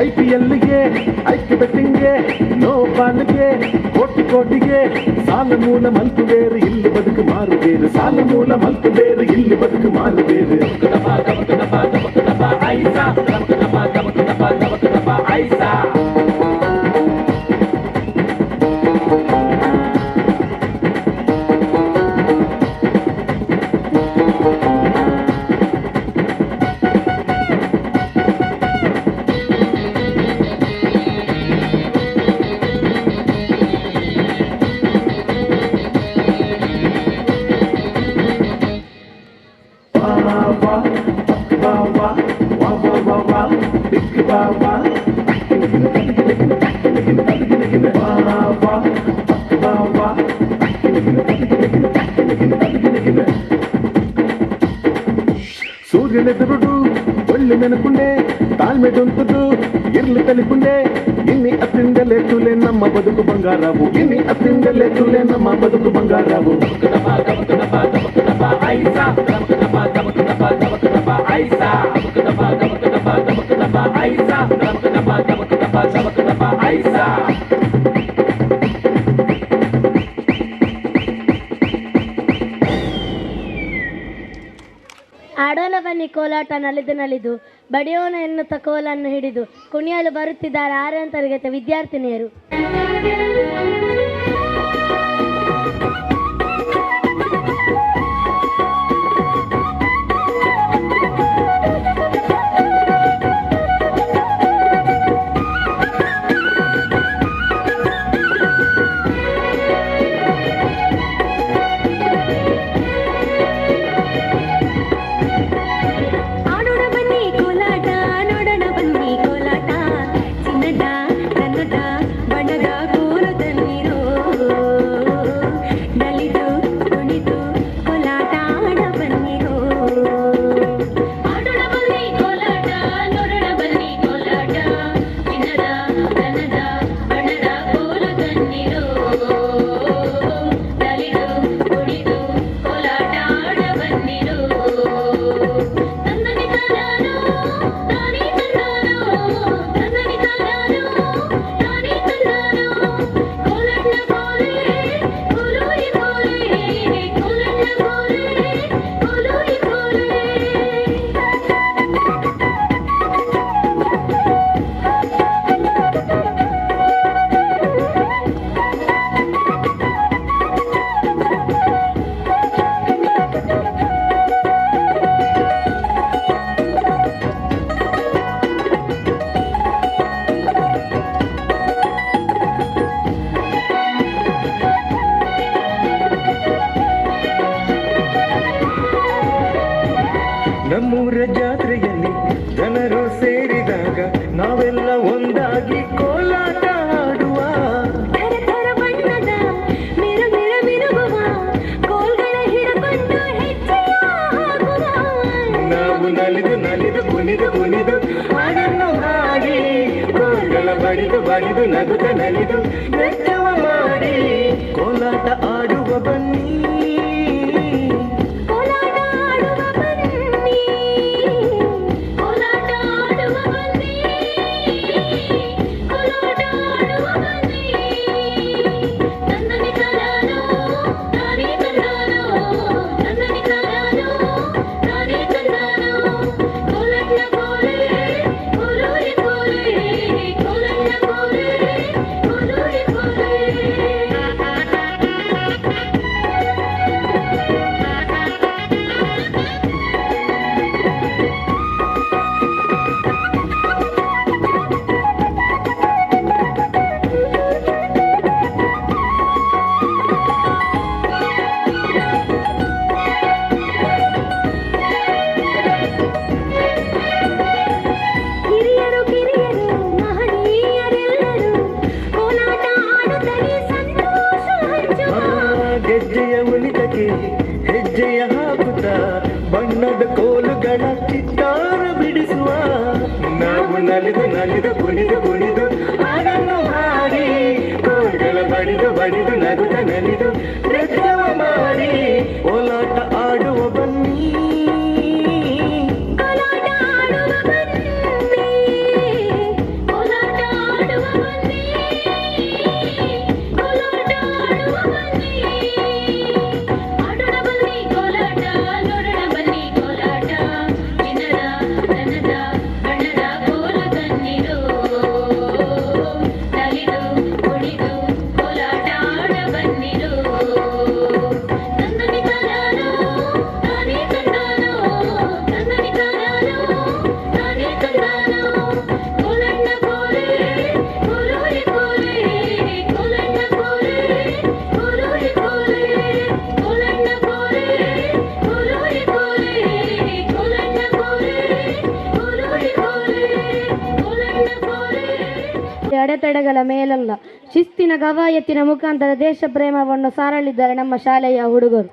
ಐಪಿಎಲ್ಗೆ ಐಕ್ಯ ಬೆಟ್ಟಿಂಗ್ಗೆ ನೋ ಬಾಲ್ಗೆ ಕೋಟಿ ಕೋಟಿಗೆ ಸಾಲ ಮೂಲ ಮಲ್ಪು ಬೇರು ಇಲ್ಲಿ ಬದುಕು ಮಾರು ಬೇರು ಸಾಲ ಮೂಲ ಮಲ್ಪು ಬೇರು ಇಲ್ಲಿ ಬದುಕು ಮಾರು ಬೇರು సూర్యునెదురుడు ఒళ్ళు మెనుకుండే తాಳ್ಮೆ ದೊಂತದು ಇರ್ಲಿ ತಲಿಪುಂಡೆ ಇನ್ನಿ ಅತ್ತಿಂದಲೇ ತುಲೆ ನಮ್ಮ ಬದುಕು ಬಂಗಾರವು ಇನ್ನಿ ಅತ್ತಿಂದಲೇ ತುಲೆ ನಮ್ಮ ಬದುಕು ಬಂಗಾರವು ಆಡೋಣ ಬನ್ನಿ ಕೋಲಾಟ ನಲಿದು ನಲಿದು ಬಡಿಯೋಣ ಎನ್ನುತ್ತ ಕೋಲನ್ನು ಹಿಡಿದು ಕುಣಿಯಲು ಬರುತ್ತಿದ್ದಾರೆ 6ನೇ ತರಗತಿಯ ವಿದ್ಯಾರ್ಥಿನಿಯರು. ನಮ್ಮೂರ ಜಾತ್ರೆಯಲ್ಲಿ ಜನರು ಸೇರಿದಾಗ ನಾವೆಲ್ಲ ಒಂದಾಗಿ ಕೋಲಾಟ ಆಡುವ ಬಣ್ಣದ ಮಿರು ಮಿರು ಮಿರುಗುವ ಕೋಲ್ಗಳ ಹಿಡಕೊಂಡು ಹೆಜ್ಜೆಯ ಹಾಕುವ ನಾವು ನಲಿದು ನಲಿದು ಕುಣಿದು ಕುಣಿದು ಹಾಡನ್ನು ಹಾಡಿ ಕೋಲ್ಗಳ ಬಡಿದು ಬಡಿದು ನಗುತ್ತ ನಲಿದು ನೃತ್ಯವ ಮಾಡಿ ಕೋಲಾಟ ಆಡುವ ಬನ್ನಿ ನಲಿದು ನಲಿದು ಕುಣಿದು ಕುಣಿದು ಹಾಡನ್ನು ಹಾಡಿ ಕೋಲ್ಗಳ ಬಡಿದು ಬಡಿದು ನಗುತ್ತ ನಲಿದು ನೃತ್ಯವ ಮಾಡಿ ಓಲಾಟ ಆಡುವ ಬನ್ನಿ ಅಡೆತಡೆಗಳ ಮೇಲಲ್ಲ, ಶಿಸ್ತಿನ ಕವಾಯತಿನ ಮುಖಾಂತರ ದೇಶ ಪ್ರೇಮವನ್ನು ಸಾರಲಿದ್ದಾರೆ ನಮ್ಮ ಶಾಲೆಯ ಹುಡುಗರು.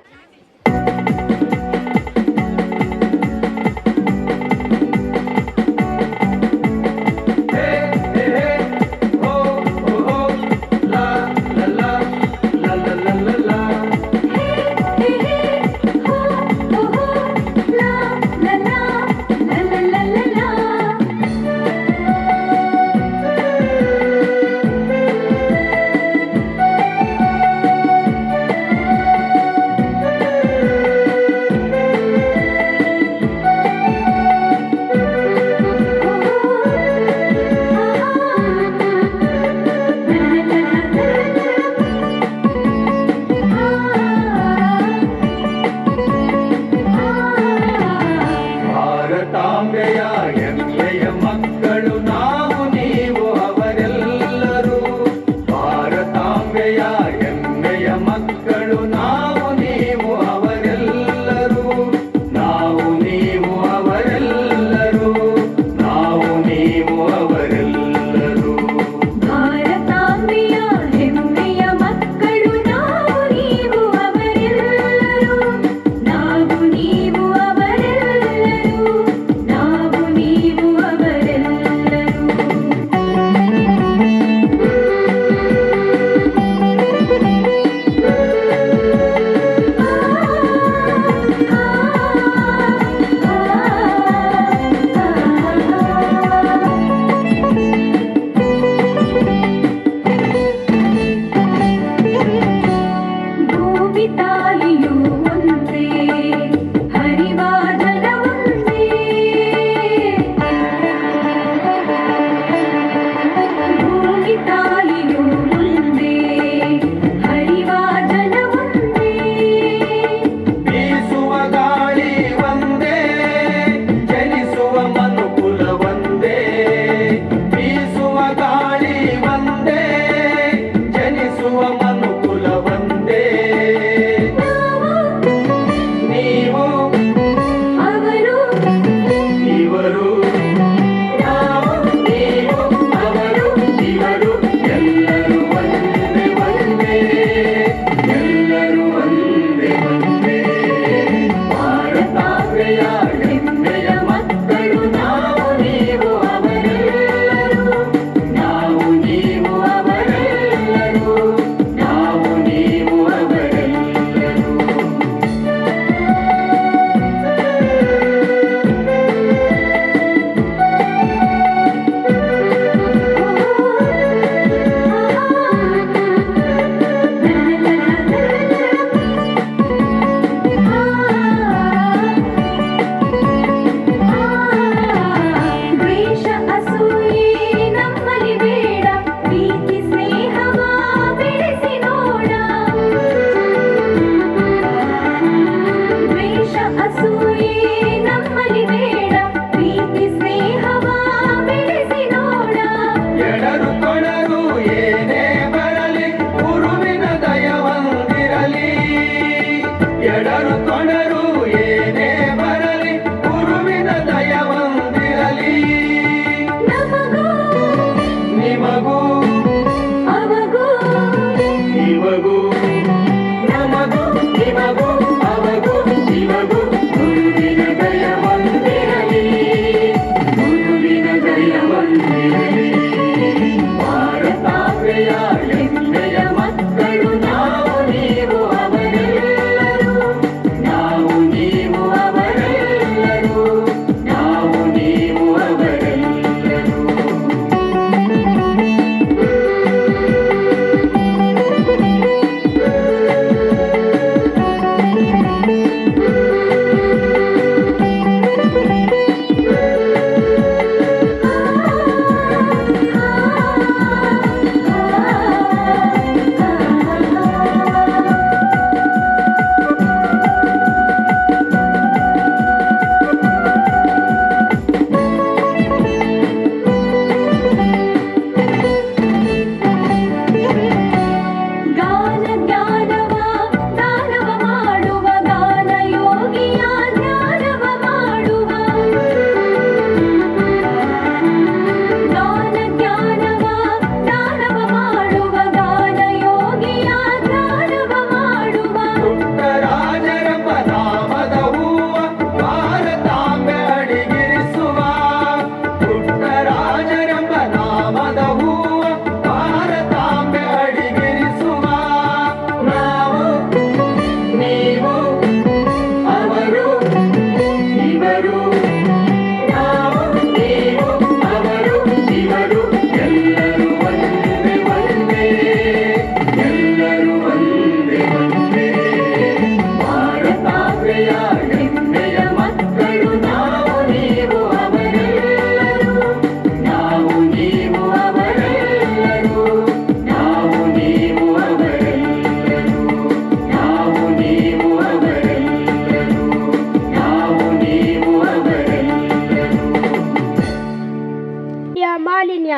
ಮಾಲಿನ್ಯ,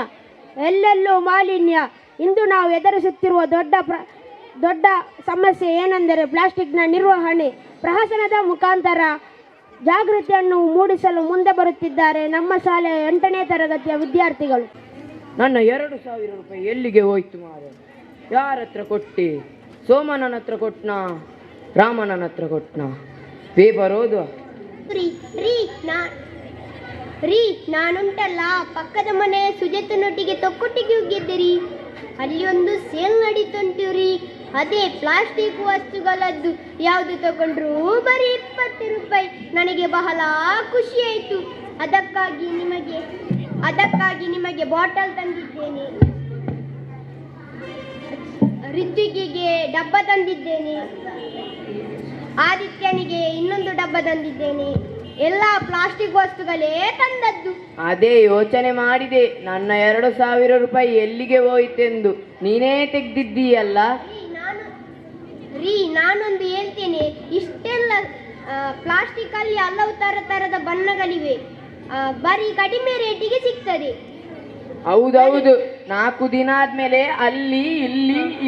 ಎಲ್ಲೆಲ್ಲೂ ಮಾಲಿನ್ಯ. ಇಂದು ನಾವು ಎದುರಿಸುತ್ತಿರುವ ದೊಡ್ಡ ಸಮಸ್ಯೆ ಏನೆಂದರೆ ಪ್ಲಾಸ್ಟಿಕ್ನ ನಿರ್ವಹಣೆ. ಪ್ರಹಸನದ ಮುಖಾಂತರ ಜಾಗೃತಿಯನ್ನು ಮೂಡಿಸಲು ಮುಂದೆ ಬರುತ್ತಿದ್ದಾರೆ ನಮ್ಮ ಶಾಲೆಯ 8ನೇ ತರಗತಿಯ ವಿದ್ಯಾರ್ಥಿಗಳು. ನನ್ನ 2,000 ರೂಪಾಯಿ ಎಲ್ಲಿಗೆ ಹೋಯ್ತು ಮಾರೆ? ಯಾರ ಹತ್ರ ಕೊಟ್ಟೆ? ಸೋಮಣ್ಣನ ಹತ್ರ ಕೊಟ್ನಾ, ರಾಮಣ್ಣನ ಹತ್ರ ಕೊಟ್ನಾ? ಪೇಪರ್ ಓದುವ. ರೀ ನಾನುಂಟಲ್ಲ, ಪಕ್ಕದ ಮನೆ ಸುಜಾತನೊಟ್ಟಿಗೆ ತೊಕ್ಕೊಟ್ಟಿಗೆ ಹೋಗಿದ್ದೆ. ಅಲ್ಲಿ ಒಂದು ಸೇಲ್ ನಡೀತುಂಟು ರೀ. ಅದೇ ಪ್ಲಾಸ್ಟಿಕ್ ವಸ್ತುಗಳದ್ದು ಯಾವುದು ತಗೊಂಡ್ರು ಬರೀ 20 ರೂಪಾಯಿ. ನನಗೆ ಬಹಳ ಖುಷಿ ಆಯಿತು. ಅದಕ್ಕಾಗಿ ನಿಮಗೆ ಬಾಟಲ್ ತಂದಿದ್ದೇನೆ, ರಿದ್ವಿಕಿಗೆ ಡಬ್ಬ ತಂದಿದ್ದೇನೆ, ಆದಿತ್ಯನಿಗೆ ಇನ್ನೊಂದು ಡಬ್ಬ ತಂದಿದ್ದೇನೆ. ಎಲ್ಲ ಪ್ಲಾಸ್ಟಿಕ್ ವಸ್ತುಗಳೇ ತಂದದ್ದು. ಅದೇ ಯೋಚನೆ ಮಾಡಿದೆ, ನನ್ನ 2,000 ರೂಪಾಯಿ ಎಲ್ಲಿಗೆ ಹೋಯಿತೆಂದು. ನೀನೇ ತೆಗ್ದಿದ್ದೀಯಲ್ಲ. ನಾನೊಂದು ಹೇಳ್ತೇನೆ, ಇಷ್ಟೆಲ್ಲ ಪ್ಲಾಸ್ಟಿಕ್ ಅಲ್ಲಿ ಹಲವು ತರದ ಬಣ್ಣಗಳಿವೆ. ಬರೀ ಕಡಿಮೆ ರೇಟಿಗೆ ಸಿಗ್ತದೆ. ಹೌದೌದು, 4 ದಿನ ಆದ್ಮೇಲೆ ಅಲ್ಲಿ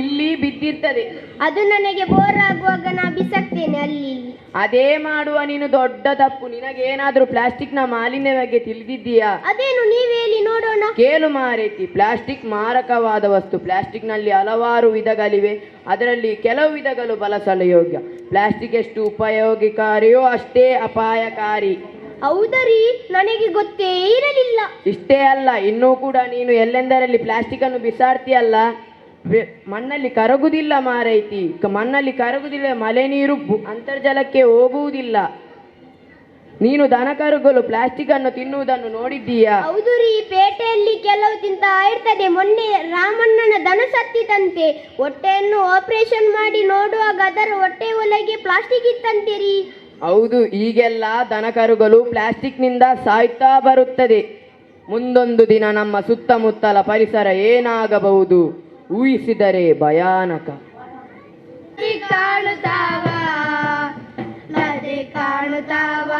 ಇಲ್ಲಿ ಬಿದ್ದಿರ್ತದೆ. ಅದು ನನಗೆ ಬೋರ್ ಆಗುವಾಗ ನಾ ಬಿಸಾಕ್ತೇನೆ ಅಲ್ಲಿ. ಅದೇ ಮಾಡುವ ನೀನು ದೊಡ್ಡ ತಪ್ಪು. ನಿನಗೇನಾದ್ರೂ ಪ್ಲಾಸ್ಟಿಕ್ ನ ಮಾಲಿನ್ಯ ಬಗ್ಗೆ ತಿಳಿದಿದ್ದೀಯಾ? ಅದೇನು, ನೀವ್ ಹೇಳಿ ನೋಡೋಣ. ಕೇಳು ಮಾರೇತಿ, ಪ್ಲಾಸ್ಟಿಕ್ ಮಾರಕವಾದ ವಸ್ತು. ಪ್ಲಾಸ್ಟಿಕ್ ನಲ್ಲಿ ಹಲವಾರು ವಿಧಗಳಿವೆ. ಅದರಲ್ಲಿ ಕೆಲವು ವಿಧಗಳು ಬಳಸಲು ಯೋಗ್ಯ. ಪ್ಲಾಸ್ಟಿಕ್ ಎಷ್ಟು ಉಪಯೋಗಕಾರಿಯೋ ಅಷ್ಟೇ ಅಪಾಯಕಾರಿ. ಹೌದರಿ, ನನಗೆ ಗೊತ್ತೇ ಇರಲಿಲ್ಲ. ಇಷ್ಟೇ ಅಲ್ಲ, ಇನ್ನೂ ಕೂಡ ನೀನು ಎಲ್ಲೆಂದರಲ್ಲಿ ಪ್ಲಾಸ್ಟಿಕ್ ಅನ್ನು ಬಿಸಾಡ್ತೀಯಲ್ಲ, ಮಣ್ಣಲ್ಲಿ ಕರಗುವುದಿಲ್ಲ ಮಾರೈತಿ. ಮಣ್ಣಲ್ಲಿ ಕರಗುವುದಿಲ್ಲ, ಮಳೆ ನೀರು ಅಂತರ್ಜಲಕ್ಕೆ ಹೋಗುವುದಿಲ್ಲ. ನೀನು ದನಕರುಗಳು ಪ್ಲಾಸ್ಟಿಕ್ ಅನ್ನು ತಿನ್ನುವುದನ್ನು ನೋಡಿದ್ದೀಯಾ? ಹೌದು ರೀ, ಪೇಟೆಯಲ್ಲಿ ಕೆಲವು ತಿಂತಾ ಇರ್ತದೆ. ಮೊನ್ನೆ ರಾಮಣ್ಣನ ದನ ಸತ್ತಿತಂತೆ. ಹೊಟ್ಟೆಯನ್ನು ಆಪರೇಷನ್ ಮಾಡಿ ನೋಡುವಾಗ ಅದರ ಹೊಟ್ಟೆ ಒಳಗೆ ಪ್ಲಾಸ್ಟಿಕ್ ಇತ್ತಂತೆ ರೀ. ಹೌದು, ಈಗೆಲ್ಲ ದನಕರುಗಳು ಪ್ಲಾಸ್ಟಿಕ್ನಿಂದ ಸಾಯ್ತಾ ಬರುತ್ತದೆ. ಮುಂದೊಂದು ದಿನ ನಮ್ಮ ಸುತ್ತಮುತ್ತಲ ಪರಿಸರ ಏನಾಗಬಹುದು ಊಹಿಸಿದರೆ ಭಯಾನಕ. ಕಾಣುತ್ತಾವ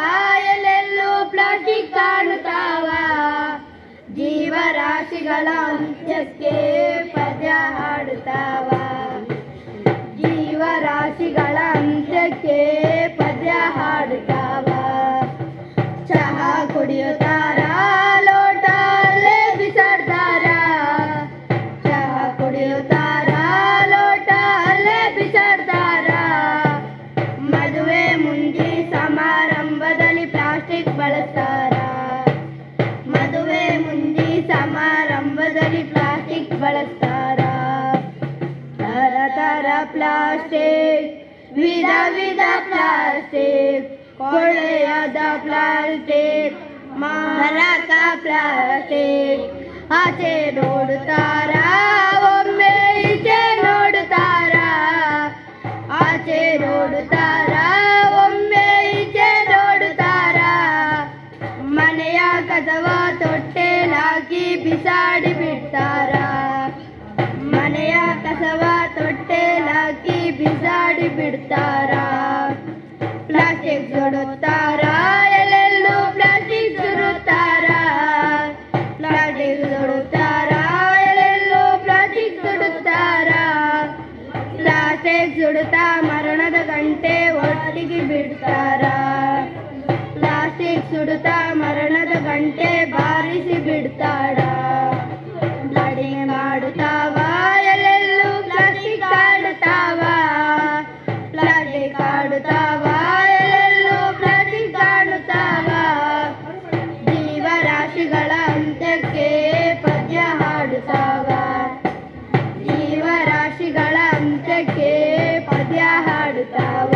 ಎಲ್ಲೆಲ್ಲೂ ಪ್ಲಾಸ್ಟಿಕ್ ಕಾಣುತ್ತಾವ. ಜೀವರಾಶಿಗಳ ಅಂತ್ಯಕ್ಕೆ ಪದ್ಯ ಹಾಡುತ್ತಾವ. ಜೀವರಾಶಿಗಳ ಅಂತ್ಯಕ್ಕೆ ಪದ್ಯ ಹಾಡುತ್ತಾವ. ಚಹಾ ಕುಡಿಯುತ್ತಾರ, ಲೋಟ ಅಲ್ಲೇ ಬಿಸಾಡ್ತಾರ. ಚಹಾ ಕುಡಿಯುತ್ತಾರ, ಲೋಟ ಅಲ್ಲೇ ಬಿಸಾಡ್ತಾರ. ಮದುವೆ ಮುಂಜಿ ಸಮಾರಂಭದಲ್ಲಿ ಪ್ಲಾಸ್ಟಿಕ್ ಬಳಸ್ತಾರ. ಮದುವೆ ಮುಂಜಿ ಸಮಾರಂಭದಲ್ಲಿ ಪ್ಲಾಸ್ಟಿಕ್ ಬಳಸ್ತಾರ. ತರ ಪ್ಲಾಸ್ಟಿಕ್, ವಿಧ ಪ್ಲಾಸ್ಟಿಕ್, ಕೊಳೆಯದ ಪ್ಲಾಸ್ಟಿಕ್, ಮಾರಕ ಪ್ಲಾಸ್ಟಿಕ್. ಆಚೆ ನೋಡುತ್ತಾರ, ಒಮ್ಮೆ ಈಚೆ ನೋಡುತ್ತಾರ. ಆಚೆ ನೋಡುತ್ತಾರ, ಒಮ್ಮೆ ಈಚೆ ನೋಡುತ್ತಾರ. ಮನೆಯ ಕಸವ ತೊಟ್ಟೆಲಾಕಿ ಬಿಸಾಡಿ ಬಿಡ್ತಾರ. ಮನೆಯ ಕಸವ ತೊಟ್ಟೆಲಾಕಿ ಬಿಸಾಡಿ ಬಿಡ್ತಾರ. ಪ್ಲಾಸ್ಟಿಕ್ ಸುಡುತ್ತಾರ, ಎಲ್ಲೆಲ್ಲೂ ಪ್ಲಾಸ್ಟಿಕ್ ಸುಡುತ್ತಾರ. ಪ್ಲಾಸ್ಟಿಕ್ ಸುಡುತ್ತಾರ, ಎಲ್ಲೆಲ್ಲೂ ಪ್ಲಾಸ್ಟಿಕ್ ಸುಡುತ್ತಾರ. ಪ್ಲಾಸ್ಟಿಕ್ ಸುಡುತ್ತಾ ಮರಣದ ಗಂಟೆ ಒಟ್ಟಿಗೆ ಬಿಡ್ತಾರ. ಪ್ಲಾಸ್ಟಿಕ್ ಸುಡುತ್ತಾ ಮರಣದ ಗಂಟೆ ಬಾರಿಸಿ ಬಿಡ್ತಾರ. ಕಡಿಮೆ ಮಾಡುತ್ತಾವ, ಎಲ್ಲೆಲ್ಲೂ ಪ್ಲಾಸ್ಟಿಕ್ ಕಾಡುತ್ತಾವ. ಪ್ಲಾಸ್ಟಿಕ್ ಕಾಡುತ್ತಾವ, ಎಲ್ಲೆಲ್ಲೂ ಪ್ಲಾಸ್ಟಿಕ್ ಕಾಡುತ್ತಾವ. ಜೀವರಾಶಿಗಳ ಅಂತ್ಯಕ್ಕೆ ಪದ್ಯ ಹಾಡುತ್ತಾವ. ಜೀವರಾಶಿಗಳ ಅಂತ್ಯಕ್ಕೆ ಪದ್ಯ ಹಾಡುತ್ತಾವ.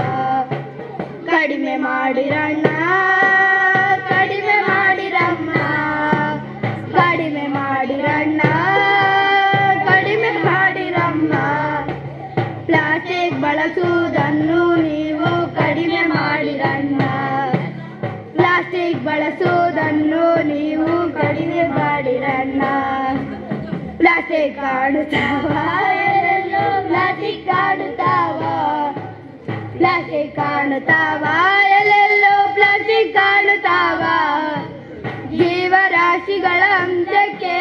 ಕಡಿಮೆ ಮಾಡಿರಣ್ಣ, ಕಡಿಮೆ ಮಾಡಿರಮ್ಮ. ಕಡಿಮೆ ಮಾಡಿರಣ್ಣ, ಕಡಿಮೆ ಮಾಡಿರಮ್ಮ. ಪ್ಲಾಸ್ಟಿಕ್ ಬಳಸುವುದನ್ನು ನೀವು ಕಡಿಮೆ ಮಾಡಿರಣ್ಣ. ಪ್ಲಾಸ್ಟಿಕ್ ಬಳಸುವುದನ್ನು ನೀವು ಕಡಿಮೆ ಮಾಡಿರಣ್ಣ. ಪ್ಲಾಸ್ಟಿಕ್ ಕಾಡುತ್ತಾವ, ಎಲ್ಲೆಲ್ಲೂ ಪ್ಲಾಸ್ಟಿಕ್ ಕಾಡುತ್ತಾವ. ಪ್ಲಾಸ್ಟಿಕ್ ಕಾಣುತ್ತಾವ, ಎಲ್ಲೆಲ್ಲೂ ಪ್ಲಾಸ್ಟಿಕ್ ಕಾಣುತ್ತಾವ. ಜೀವರಾಶಿಗಳ ಅಂತ್ಯಕ್ಕೆ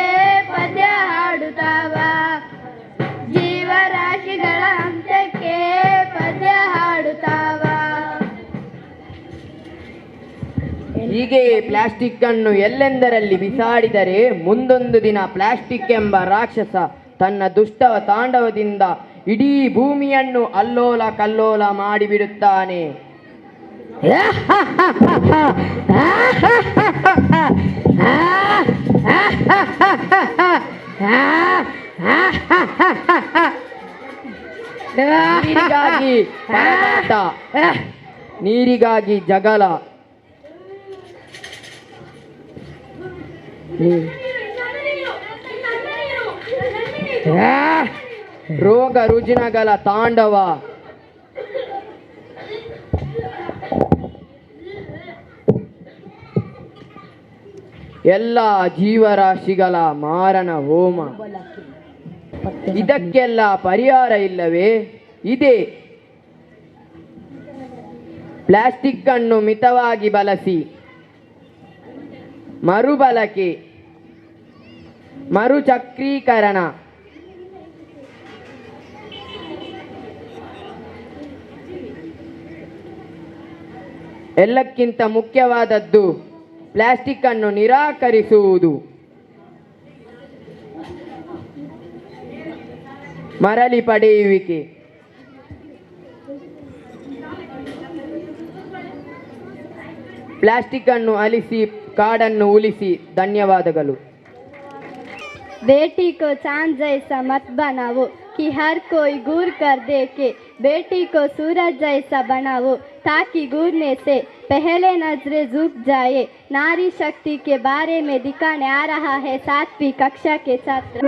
ಹೀಗೆಯೇ ಪ್ಲಾಸ್ಟಿಕ್ ಅನ್ನು ಎಲ್ಲೆಂದರಲ್ಲಿ ಬಿಸಾಡಿದರೆ ಮುಂದೊಂದು ದಿನ ಪ್ಲಾಸ್ಟಿಕ್ ಎಂಬ ರಾಕ್ಷಸ ತನ್ನ ದುಷ್ಟವ ತಾಂಡವದಿಂದ ಇಡೀ ಭೂಮಿಯನ್ನು ಅಲ್ಲೋಲ ಕಲ್ಲೋಲ ಮಾಡಿಬಿಡುತ್ತಾನೆ. ನೀರಿಗಾಗಿ ಪರದಾಟ, ನೀರಿಗಾಗಿ ಜಗಳ, ರೋಗ ರುಜಿನಗಳ ತಾಂಡವ, ಎಲ್ಲ ಜೀವರಾಶಿಗಳ ಮಾರಣ ಹೋಮ. ಇದಕ್ಕೆಲ್ಲ ಪರಿಹಾರ ಇಲ್ಲವೇ? ಇದೆ. ಪ್ಲಾಸ್ಟಿಕ್ ಅನ್ನು ಮಿತವಾಗಿ ಬಳಸಿ, ಮರುಬಳಕೆ, ಮರುಚಕ್ರೀಕರಣ, ಎಲ್ಲಕ್ಕಿಂತ ಮುಖ್ಯವಾದದ್ದು ಪ್ಲಾಸ್ಟಿಕ್ ಅನ್ನು ನಿರಾಕರಿಸುವುದು. ಮರಳಿ ಪಡೆಯುವಿಕೆ. ಪ್ಲಾಸ್ಟಿಕ್ ಅನ್ನು ಅಳಿಸಿ, ಕಾಡನ್ನು ಉಳಿಸಿ. ಧನ್ಯವಾದಗಳು. बेटी को चांद जैसा मत बनाओ कि हर कोई घूर कर देखे, बेटी को सूरज जैसा बनाओ ताकि घूरने से पहले नजरें झुक जाए. नारी शक्ति के बारे में दिखाने आ रहा है 7वीं कक्षा के छात्र.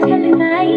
छलकाई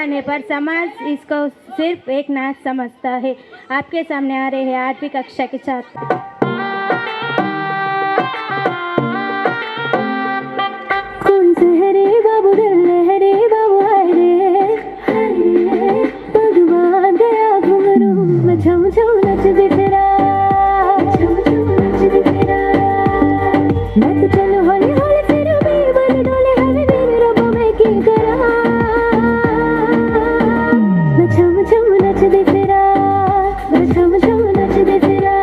जाने पर समाज इसको सिर्फ एक नाच समझता है। आपके सामने आ रहे हैं 8वीं कक्षा के छात्र। कोई सहरे बाबू दिल लहरे बाबू हाय रे भगवान गया घुंघरू मैं झम झम नचदी फिरा झम झम नचदी फिरा मैं तो चलो हौली हौली फिर भी बन डोले हवे मेरे रब में की करा मैं झम झम नचदी फिरा मैं झम झम नचदी फिरा।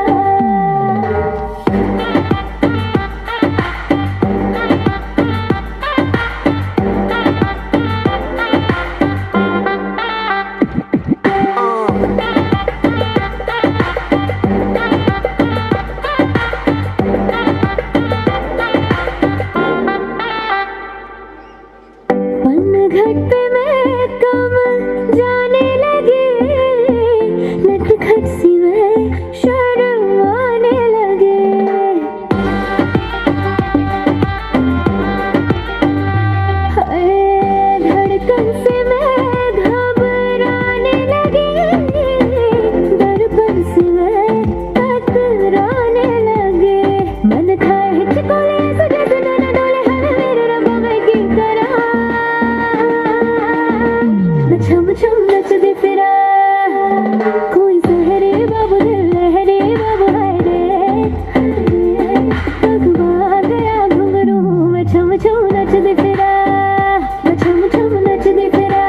घट पे मैं कमल जाने लगे नटखट सी मैं शर्म आने लगे धड़कन से मैं घबराने लगे दर्पण से मैं कतराने लगे मन खाए हिचकोले सजे सुनने डोले हर मेरे रब में की तरह झम झम नचदी फिरा कोई सहरे बाबू दिल लहरे बाबू हाय रे भगवान गया घुंघरू मैं झम झम नचदी फिरा मैं झम झम नचदी फिरा।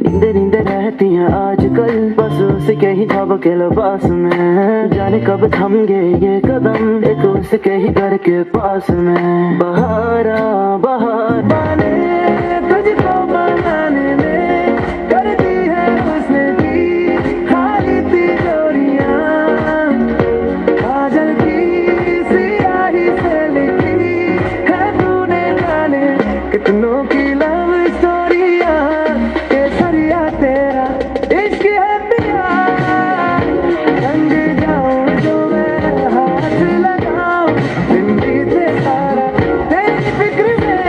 नींदे नींदे रहती हैं आजकल बस उसके ही ख्वाब के लिबास में जाने कब थम गए ये कदम एक उसके ही घर के पास में बहारा बहार पाने तुझको मनाने में करती है उसने की खाली तिजोरियां काजल की सियाही से लिखी है तूने जाने कितनों की लव स्टोरियां केसरिया तेरा इश्क है पिया रंग जाऊं जो मैं हाथ लगाऊं दिन बीते सारा तेरी फिक्र में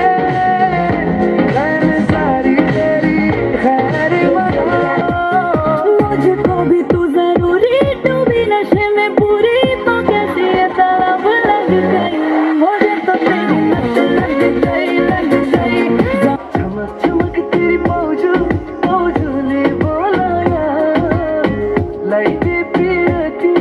मैं सारी तेरी खैर मनाऊं मुझको भी तू जरूरी तू भी नशे में पूरी तो कैसे ये तलब लग गई मुझे तो तेरी लत लग गई चमक चमक तेरी पौजू ने बोलाया लाइटे पियती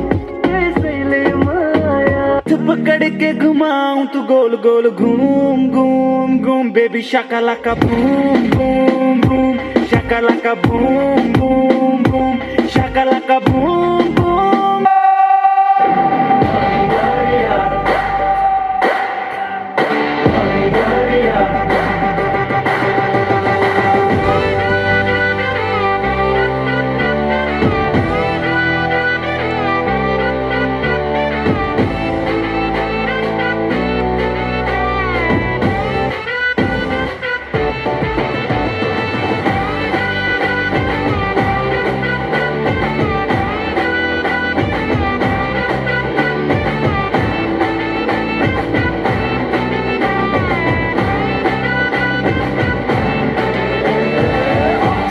कैसे ले माया पकड़ के घुमाऊं तू गोल गोल घूम घूम घूम baby Shakalaka boom boom boom Shakalaka boom boom boom Shakalaka boom boom.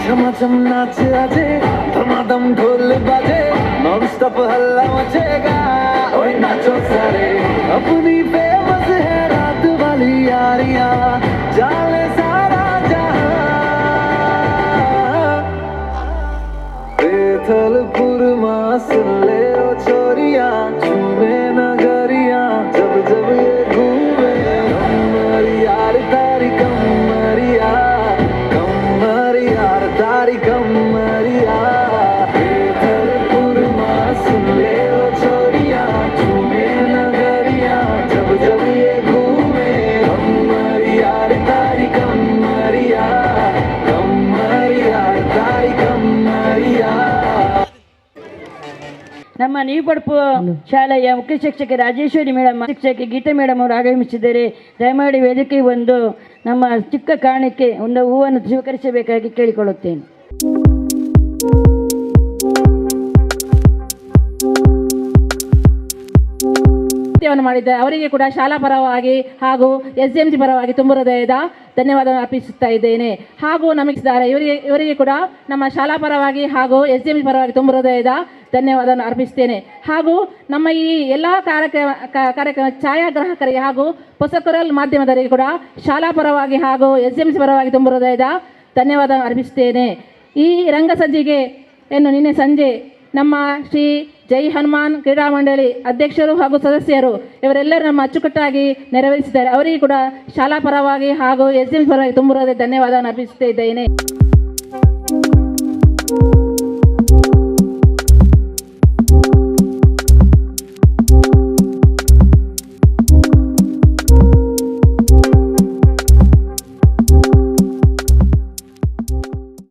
झमाझम नाच आजे धमाधम ढोल बाजे नॉन स्टॉप हल्ला मचेगा ओए नाचो सारे अपनी फेमस है रात वाली यारियां जाले सारा जहां बेथलपुर मां सुन ले ओ छोरियां झूमे नगरियां जब जब ये घूमे हमारी यार तारी कमरिया तारी कमरिया बेथलपुर मां सुन ले ओ छोरियां झूमे नगरिया जब जब ये घूमे हमारी यार तारी कमरिया तारी कमरिया। ನಮ್ಮ ನೀಪಡ್ಪು ಶಾಲೆಯ ಮುಖ್ಯ ಶಿಕ್ಷಕಿ ರಾಜೇಶ್ವರಿ ಮೇಡಮ್ ಶಿಕ್ಷಕಿ ಗೀತಾ ಮೇಡಮ್ ಅವರು ಆಗಮಿಸಿದ್ದಾರೆ. ದಯಮಾಡಿ ವೇದಿಕೆಗೆ ಬಂದು ನಮ್ಮ ಚಿಕ್ಕ ಕಾಣಿಕೆ ಒಂದು ಹೂವನ್ನು ಸ್ವೀಕರಿಸಬೇಕಾಗಿ ಕೇಳಿಕೊಳ್ಳುತ್ತೇನೆ. ನೃತ್ಯವನ್ನು ಮಾಡಿದ್ದಾರೆ. ಅವರಿಗೆ ಕೂಡ ಶಾಲಾ ಪರವಾಗಿ ಹಾಗೂ SMC ಪರವಾಗಿ ತುಂಬ ಹೃದಯದ ಧನ್ಯವಾದ ಅರ್ಪಿಸುತ್ತಾ ಇದ್ದೇನೆ. ಹಾಗೂ ನಮಿಸಿದ್ದಾರೆ ಇವರಿಗೆ ಕೂಡ ನಮ್ಮ ಶಾಲಾ ಪರವಾಗಿ ಹಾಗೂ SMC ಪರವಾಗಿ ತುಂಬ ಹೃದಯದ ಧನ್ಯವಾದವನ್ನು ಅರ್ಪಿಸ್ತೇನೆ. ಹಾಗೂ ನಮ್ಮ ಈ ಎಲ್ಲ ಕಾರ್ಯಕ್ರಮ ಛಾಯಾಗ್ರಾಹಕರಿಗೆ ಹಾಗೂ ಪೊಸಕೊರಲ್ ಮಾಧ್ಯಮದವರಿಗೆ ಕೂಡ ಶಾಲಾ ಪರವಾಗಿ ಹಾಗೂ SMC ಪರವಾಗಿ ತುಂಬ ಹೃದಯದ ಧನ್ಯವಾದ ಅರ್ಪಿಸ್ತೇನೆ. ಈ ರಂಗಸಜ್ಜಿಗೆಯನ್ನು ನಿನ್ನೆ ಸಂಜೆ ನಮ್ಮ ಶ್ರೀ ಜೈ ಹನುಮಾನ್ ಕ್ರೀಡಾ ಮಂಡಳಿ ಅಧ್ಯಕ್ಷರು ಹಾಗೂ ಸದಸ್ಯರು ಇವರೆಲ್ಲರೂ ನಮ್ಮ ಅಚ್ಚುಕಟ್ಟಾಗಿ ನೆರವೇರಿಸಿದ್ದಾರೆ. ಅವರಿಗೆ ಕೂಡ ಶಾಲಾ ಪರವಾಗಿ ಹಾಗೂ SMC ಪರವಾಗಿ ತುಂಬ ಹೃದಯದ ಧನ್ಯವಾದವನ್ನು ಅರ್ಪಿಸುತ್ತಿದ್ದೇನೆ.